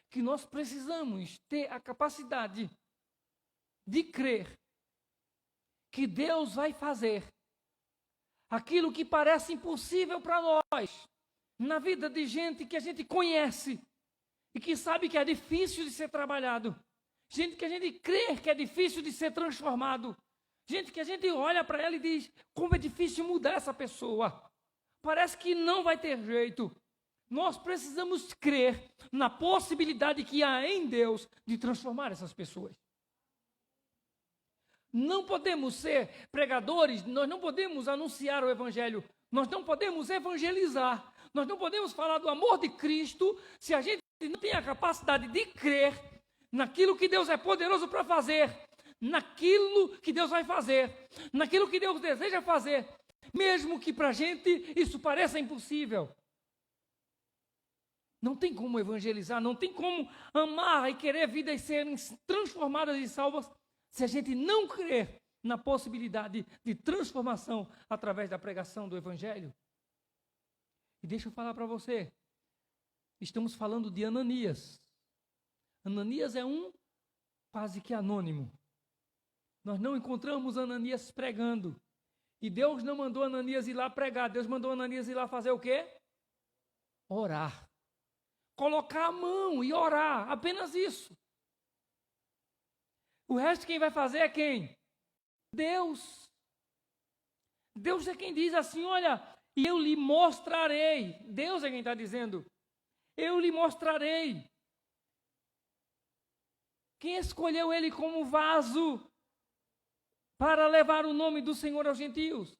que nós precisamos ter a capacidade de crer que Deus vai fazer aquilo que parece impossível para nós, na vida de gente que a gente conhece e que sabe que é difícil de ser trabalhado, gente que a gente crê que é difícil de ser transformado, gente que a gente olha para ela e diz, como é difícil mudar essa pessoa, parece que não vai ter jeito. Nós precisamos crer na possibilidade que há em Deus de transformar essas pessoas. Não podemos ser pregadores, nós não podemos anunciar o Evangelho, nós não podemos evangelizar, nós não podemos falar do amor de Cristo se a gente não tem a capacidade de crer naquilo que Deus é poderoso para fazer, naquilo que Deus vai fazer, naquilo que Deus deseja fazer, mesmo que para a gente isso pareça impossível. Não tem como evangelizar, não tem como amar e querer vidas serem transformadas e salvas se a gente não crer na possibilidade de transformação através da pregação do Evangelho. E deixa eu falar para você, estamos falando de Ananias. Ananias é um quase que anônimo. Nós não encontramos Ananias pregando. E Deus não mandou Ananias ir lá pregar, Deus mandou Ananias ir lá fazer o quê? Orar. Colocar a mão e orar, apenas isso. O resto quem vai fazer é quem? Deus. Deus é quem diz assim, olha, e eu lhe mostrarei. Deus é quem está dizendo, eu lhe mostrarei. Quem escolheu ele como vaso para levar o nome do Senhor aos gentios?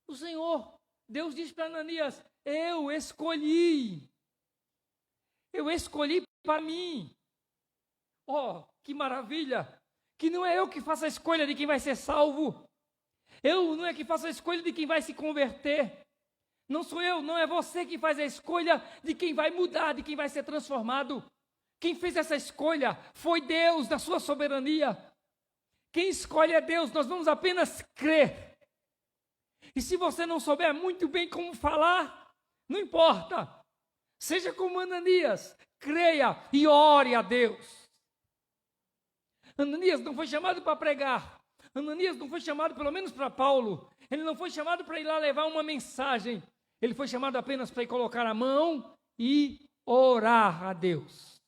O Senhor. Deus diz para Ananias, eu escolhi para mim. Oh, que maravilha, que não é eu que faço a escolha de quem vai ser salvo, não é que faço a escolha de quem vai se converter, não sou eu, não é você que faz a escolha de quem vai mudar, de quem vai ser transformado. Quem fez essa escolha foi Deus, da sua soberania. Quem escolhe é Deus, nós vamos apenas crer. E se você não souber muito bem como falar, não importa, seja como Ananias, creia e ore a Deus. Ananias não foi chamado para pregar. Ananias não foi chamado, pelo menos para Paulo. Ele não foi chamado para ir lá levar uma mensagem. Ele foi chamado apenas para ir colocar a mão e orar a Deus.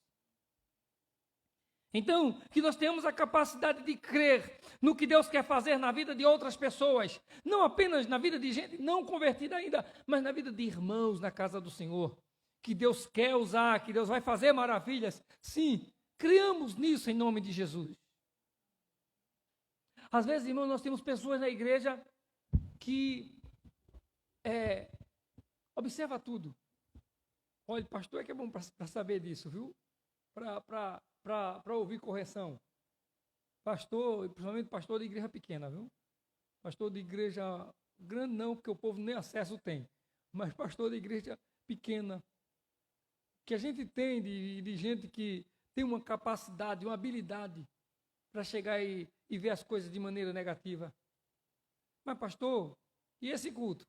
Então, que nós tenhamos a capacidade de crer no que Deus quer fazer na vida de outras pessoas. Não apenas na vida de gente não convertida ainda, mas na vida de irmãos na casa do Senhor. Que Deus quer usar, que Deus vai fazer maravilhas. Sim, criamos nisso em nome de Jesus. Às vezes, irmãos, nós temos pessoas na igreja que observa tudo. Olha, pastor é que é bom para saber disso, viu? Para ouvir correção. Pastor, principalmente pastor de igreja pequena, viu? Pastor de igreja grande não, porque o povo nem acesso tem. Mas pastor de igreja pequena, que a gente tem de gente que tem uma capacidade, uma habilidade para chegar e ver as coisas de maneira negativa. Mas pastor, e esse culto?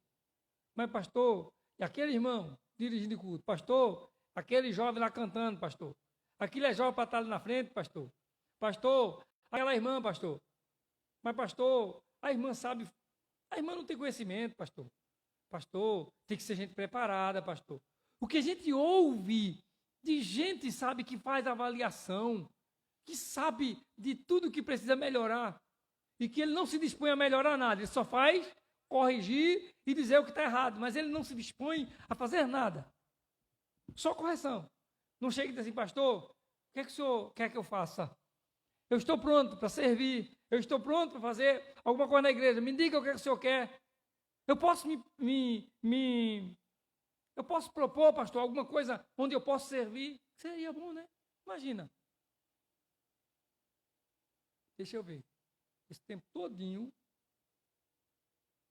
Mas pastor, e aquele irmão dirigindo o culto? Pastor, aquele jovem lá cantando, pastor? Aquilo é jovem para estar ali na frente, pastor? Pastor, aquela irmã, pastor? Mas pastor, a irmã sabe, a irmã não tem conhecimento, pastor. Pastor, tem que ser gente preparada, pastor. O que a gente ouve de gente, sabe, que faz avaliação, que sabe de tudo que precisa melhorar, e que ele não se dispõe a melhorar nada, ele só faz corrigir e dizer o que está errado, mas ele não se dispõe a fazer nada. Só correção. Não chega e diz assim, pastor, o que é que o senhor quer que eu faça? Eu estou pronto para servir, eu estou pronto para fazer alguma coisa na igreja, me diga o que é que o senhor quer. Eu posso eu posso propor, pastor, alguma coisa onde eu posso servir? Seria bom, né? Imagina. Deixa eu ver. Esse tempo todinho,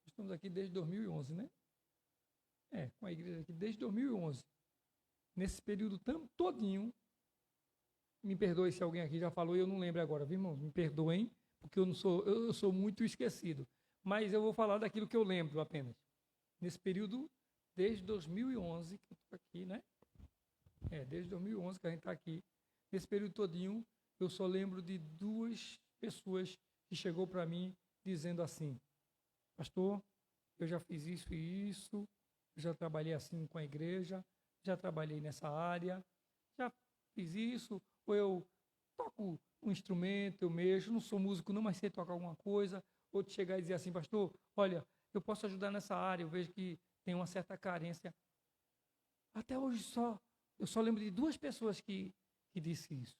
estamos aqui desde 2011, né? Com a igreja aqui desde 2011. Nesse período todinho, me perdoe se alguém aqui já falou e eu não lembro agora, viu, irmão? Me perdoem, porque eu sou muito esquecido. Mas eu vou falar daquilo que eu lembro apenas. Nesse período, desde 2011, que eu estou aqui, né? Desde 2011 que a gente está aqui. Nesse período todinho, eu só lembro de 2 pessoas que chegou para mim dizendo assim: pastor, eu já fiz isso e isso, já trabalhei assim com a igreja, já trabalhei nessa área, já fiz isso, ou eu toco um instrumento, eu mexo, não sou músico não, mas sei tocar alguma coisa. Outro chegar e dizer assim: pastor, olha, eu posso ajudar nessa área, eu vejo que tem uma certa carência. Até hoje eu só lembro de 2 pessoas que disse isso.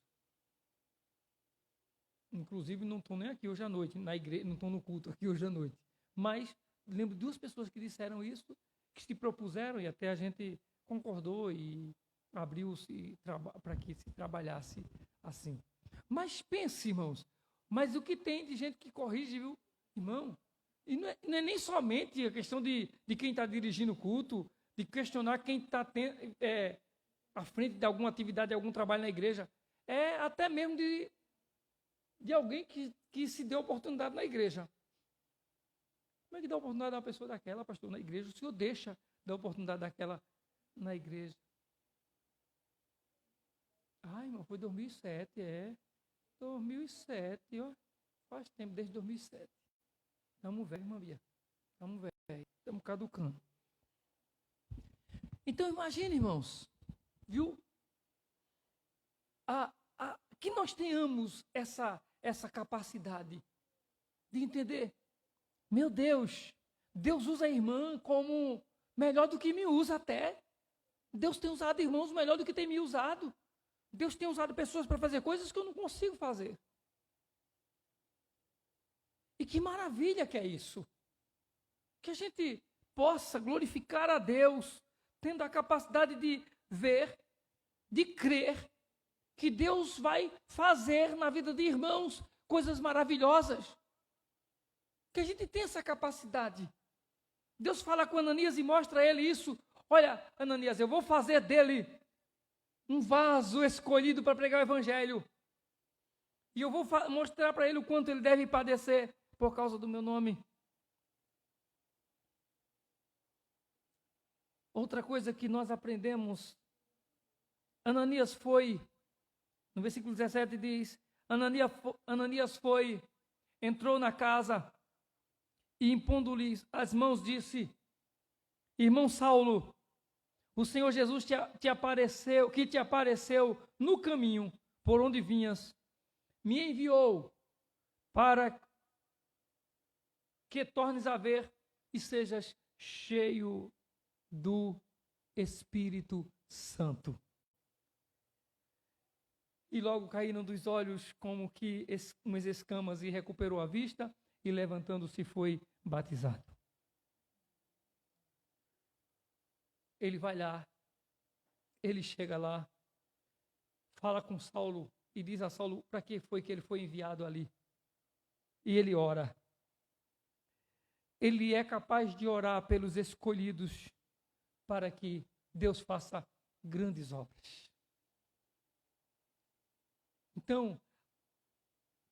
Inclusive não estão nem aqui hoje à noite, na igreja, não estão no culto aqui hoje à noite. Mas lembro de 2 pessoas que disseram isso, que se propuseram, e até a gente concordou e abriu-se para que se trabalhasse assim. Mas pense, irmãos, mas o que tem de gente que corrige, viu, irmão? E não é nem somente a questão de quem está dirigindo o culto, de questionar quem está à frente de alguma atividade, de algum trabalho na igreja. É até mesmo de alguém que se deu oportunidade na igreja. Como é que dá oportunidade a uma pessoa daquela, pastor, na igreja? O senhor deixa dar oportunidade daquela na igreja. Ai, irmão, foi 2007, 2007, ó. Faz tempo, desde 2007. Estamos velhos, irmã Bia. Estamos velhos, estamos caducando. Então, imagine, irmãos, viu? Que nós tenhamos essa capacidade de entender. Meu Deus, Deus usa a irmã como melhor do que me usa até. Deus tem usado irmãos melhor do que tem me usado. Deus tem usado pessoas para fazer coisas que eu não consigo fazer. E que maravilha que é isso. Que a gente possa glorificar a Deus, tendo a capacidade de ver, de crer, que Deus vai fazer na vida de irmãos coisas maravilhosas. Que a gente tem essa capacidade. Deus fala com Ananias e mostra a ele isso. Olha, Ananias, eu vou fazer dele um vaso escolhido para pregar o evangelho. E eu vou mostrar para ele o quanto ele deve padecer por causa do meu nome. Outra coisa que nós aprendemos, Ananias foi, no versículo 17 diz, Ananias foi, entrou na casa e impondo-lhe as mãos disse: irmão Saulo, o Senhor Jesus te apareceu no caminho por onde vinhas, me enviou para que tornes a ver e sejas cheio do Espírito Santo. E logo caíram dos olhos como que umas escamas e recuperou a vista e levantando-se foi batizado. Ele vai lá, ele chega lá, fala com Saulo e diz a Saulo para que foi que ele foi enviado ali. E ele ora. Ele é capaz de orar pelos escolhidos para que Deus faça grandes obras. Então,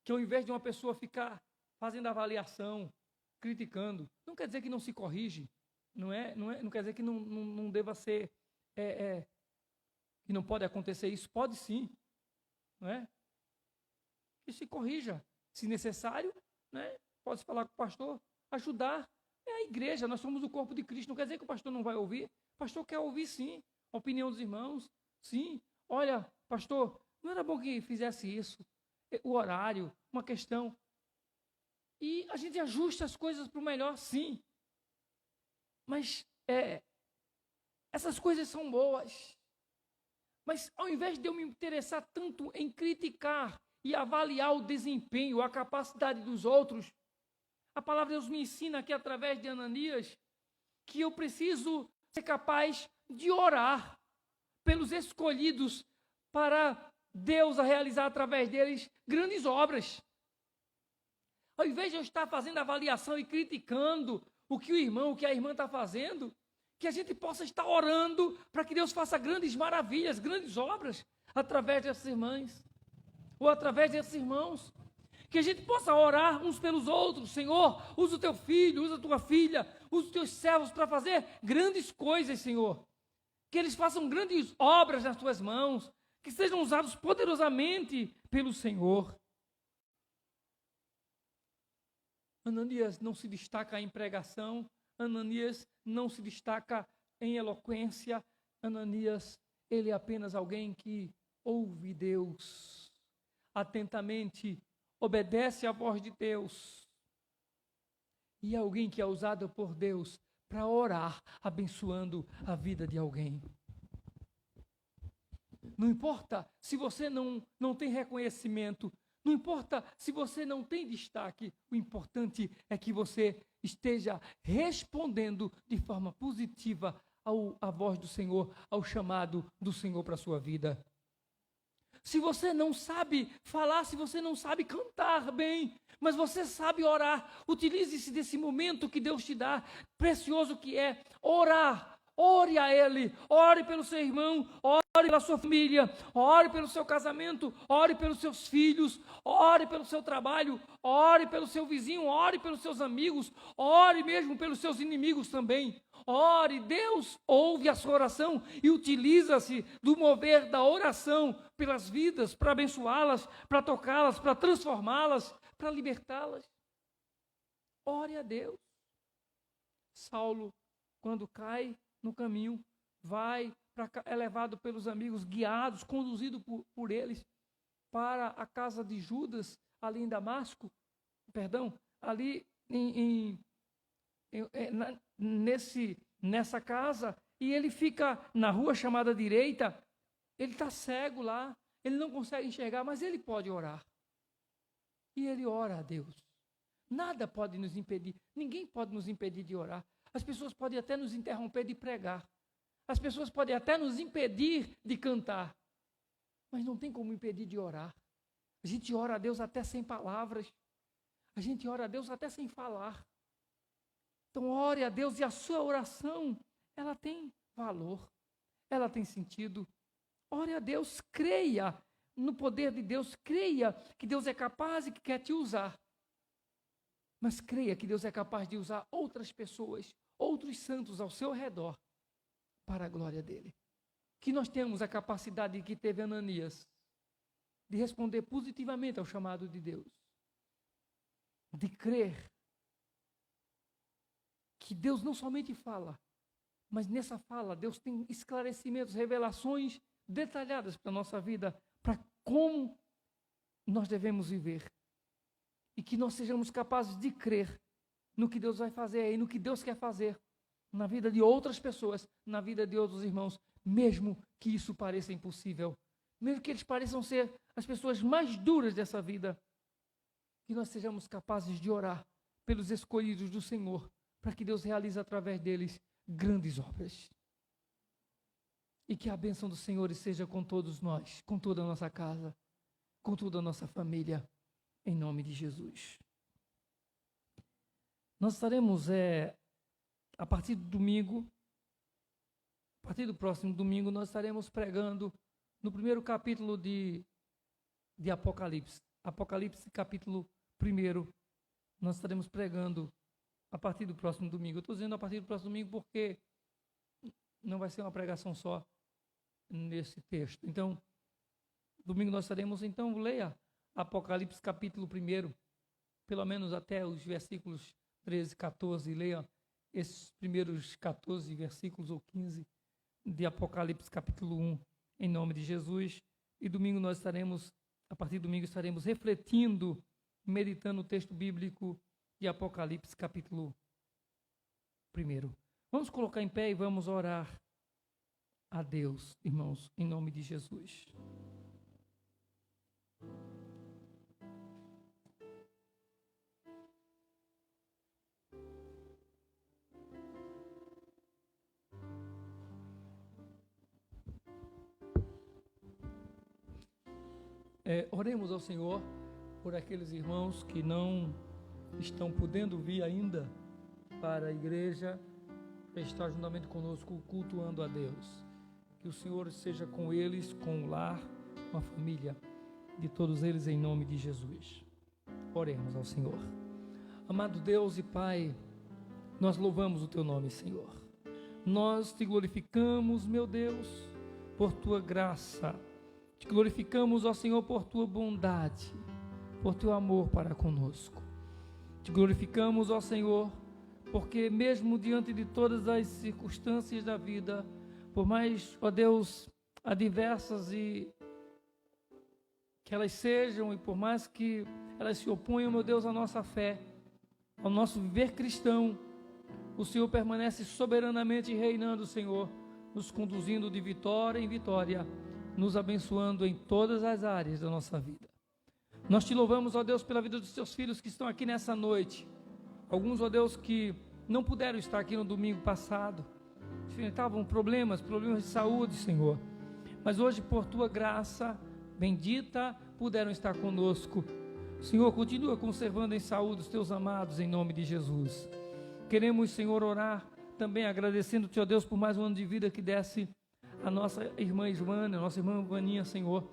que ao invés de uma pessoa ficar fazendo avaliação, criticando, não quer dizer que não se corrige, não quer dizer que não deva ser, que não pode acontecer isso, pode sim, não é? Que se corrija, se necessário, né? Pode falar com o pastor, ajudar, é a igreja, nós somos o corpo de Cristo, não quer dizer que o pastor não vai ouvir, o pastor quer ouvir sim, a opinião dos irmãos, sim, olha, pastor, não era bom que fizesse isso, o horário, uma questão, e a gente ajusta as coisas para o melhor, sim, mas essas coisas são boas, mas ao invés de eu me interessar tanto em criticar e avaliar o desempenho, a capacidade dos outros, a palavra de Deus me ensina aqui através de Ananias que eu preciso ser capaz de orar pelos escolhidos para Deus a realizar através deles grandes obras. Ao invés de eu estar fazendo avaliação e criticando o que a irmã está fazendo, que a gente possa estar orando para que Deus faça grandes maravilhas, grandes obras através dessas irmãs. ou através desses irmãos. Que a gente possa orar uns pelos outros. Senhor, usa o teu filho, usa a tua filha, usa os teus servos para fazer grandes coisas, Senhor. Que eles façam grandes obras nas tuas mãos, que sejam usados poderosamente pelo Senhor. Ananias não se destaca em pregação, Ananias não se destaca em eloquência, Ananias, ele é apenas alguém que ouve Deus atentamente, obedece à voz de Deus, e é alguém que é usado por Deus para orar, abençoando a vida de alguém. Não importa se você não tem reconhecimento, não importa se você não tem destaque, o importante é que você esteja respondendo de forma positiva à voz do Senhor, ao chamado do Senhor para a sua vida. Se você não sabe falar, se você não sabe cantar bem, mas você sabe orar, utilize-se desse momento que Deus te dá, precioso que é orar. Ore a Ele, ore pelo seu irmão, ore pela sua família, ore pelo seu casamento, ore pelos seus filhos, ore pelo seu trabalho, ore pelo seu vizinho, ore pelos seus amigos, ore mesmo pelos seus inimigos também. Ore, Deus ouve a sua oração e utiliza-se do mover da oração pelas vidas, para abençoá-las, para tocá-las, para transformá-las, para libertá-las. Ore a Deus. Saulo, quando cai no caminho, é levado pelos amigos, guiados, conduzido por eles para a casa de Judas, ali em Damasco, ali nessa casa, e ele fica na rua chamada direita, ele está cego lá, ele não consegue enxergar, mas ele pode orar. E ele ora a Deus. Nada pode nos impedir, ninguém pode nos impedir de orar. As pessoas podem até nos interromper de pregar. As pessoas podem até nos impedir de cantar. Mas não tem como impedir de orar. A gente ora a Deus até sem palavras. A gente ora a Deus até sem falar. Então ore a Deus e a sua oração, ela tem valor. Ela tem sentido. Ore a Deus, creia no poder de Deus. Creia que Deus é capaz e que quer te usar. Mas creia que Deus é capaz de usar outras pessoas, outros santos ao seu redor, para a glória dele. Que nós temos a capacidade que teve Ananias, de responder positivamente ao chamado de Deus. De crer que Deus não somente fala, mas nessa fala Deus tem esclarecimentos, revelações detalhadas para a nossa vida, para como nós devemos viver. E que nós sejamos capazes de crer no que Deus vai fazer e no que Deus quer fazer na vida de outras pessoas, na vida de outros irmãos, mesmo que isso pareça impossível, mesmo que eles pareçam ser as pessoas mais duras dessa vida, que nós sejamos capazes de orar pelos escolhidos do Senhor, para que Deus realize através deles grandes obras. E que a bênção do Senhor seja com todos nós, com toda a nossa casa, com toda a nossa família, em nome de Jesus. Nós estaremos, a partir do domingo, a partir do próximo domingo, nós estaremos pregando no primeiro capítulo de Apocalipse. Apocalipse, capítulo 1. Nós estaremos pregando a partir do próximo domingo. Eu estou dizendo a partir do próximo domingo porque não vai ser uma pregação só nesse texto. Então, domingo nós estaremos, então, leia Apocalipse capítulo 1, pelo menos até os versículos 13, 14, leia esses primeiros 14 versículos ou 15 de Apocalipse capítulo 1, em nome de Jesus. E domingo nós estaremos, a partir de domingo estaremos refletindo, meditando o texto bíblico de Apocalipse capítulo 1. Vamos colocar em pé e vamos orar a Deus, irmãos, em nome de Jesus. Oremos ao Senhor por aqueles irmãos que não estão podendo vir ainda para a igreja, para estar juntamente conosco, cultuando a Deus. Que o Senhor seja com eles, com o lar, com a família. de todos eles em nome de Jesus. Oremos ao Senhor. Amado Deus e Pai, nós louvamos o Teu nome, Senhor. Nós Te glorificamos, meu Deus, por Tua graça. Te glorificamos, ó Senhor, por Tua bondade, por Teu amor para conosco. Te glorificamos, ó Senhor, porque mesmo diante de todas as circunstâncias da vida, por mais, ó Deus, adversas e que elas sejam, e por mais que elas se oponham, meu Deus, à nossa fé, ao nosso viver cristão, o Senhor permanece soberanamente reinando, Senhor, nos conduzindo de vitória em vitória, nos abençoando em todas as áreas da nossa vida. Nós Te louvamos, ó Deus, pela vida dos Teus filhos que estão aqui nessa noite. Alguns, ó Deus, que não puderam estar aqui no domingo passado, enfrentavam problemas de saúde, Senhor. Mas hoje, por Tua graça bendita, puderam estar conosco. Senhor, continua conservando em saúde os Teus amados, em nome de Jesus. Queremos, Senhor, orar também agradecendo-Te, ó Deus, por mais um ano de vida que desse a nossa irmã Joana, a nossa irmã Vaninha, Senhor.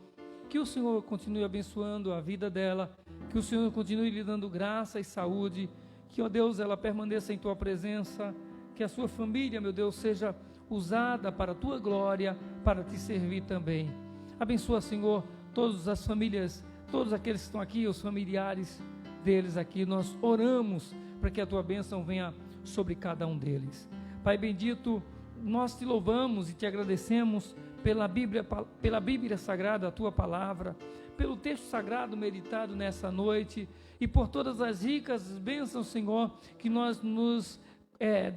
Que o Senhor continue abençoando a vida dela, que o Senhor continue lhe dando graça e saúde, que, ó Deus, ela permaneça em Tua presença, que a sua família, meu Deus, seja usada para a Tua glória, para Te servir também. Abençoa, Senhor, todas as famílias, todos aqueles que estão aqui, os familiares deles aqui. Nós oramos para que a Tua bênção venha sobre cada um deles. Pai bendito, nós Te louvamos e Te agradecemos pela Bíblia Sagrada, a Tua Palavra, pelo texto sagrado meditado nessa noite e por todas as ricas bênçãos, Senhor, que nós nos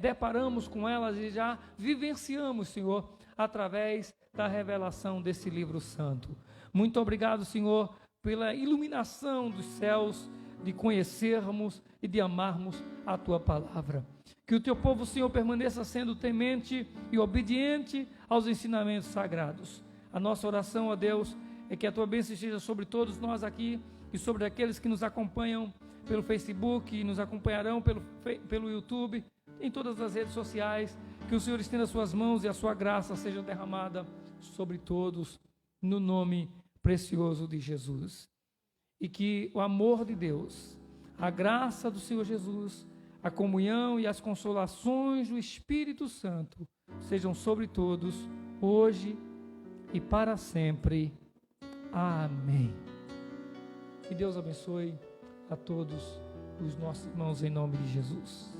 deparamos com elas e já vivenciamos, Senhor, através da revelação desse livro santo. Muito obrigado, Senhor, pela iluminação dos céus, de conhecermos e de amarmos a Tua Palavra. Que o Teu povo, Senhor, permaneça sendo temente e obediente aos ensinamentos sagrados. A nossa oração, ó Deus, é que a Tua bênção esteja sobre todos nós aqui e sobre aqueles que nos acompanham pelo Facebook e nos acompanharão pelo YouTube, em todas as redes sociais. Que o Senhor estenda as Suas mãos e a Sua graça seja derramada sobre todos, no nome precioso de Jesus. E que o amor de Deus, a graça do Senhor Jesus, a comunhão e as consolações do Espírito Santo sejam sobre todos, hoje e para sempre. Amém. Que Deus abençoe a todos os nossos irmãos em nome de Jesus.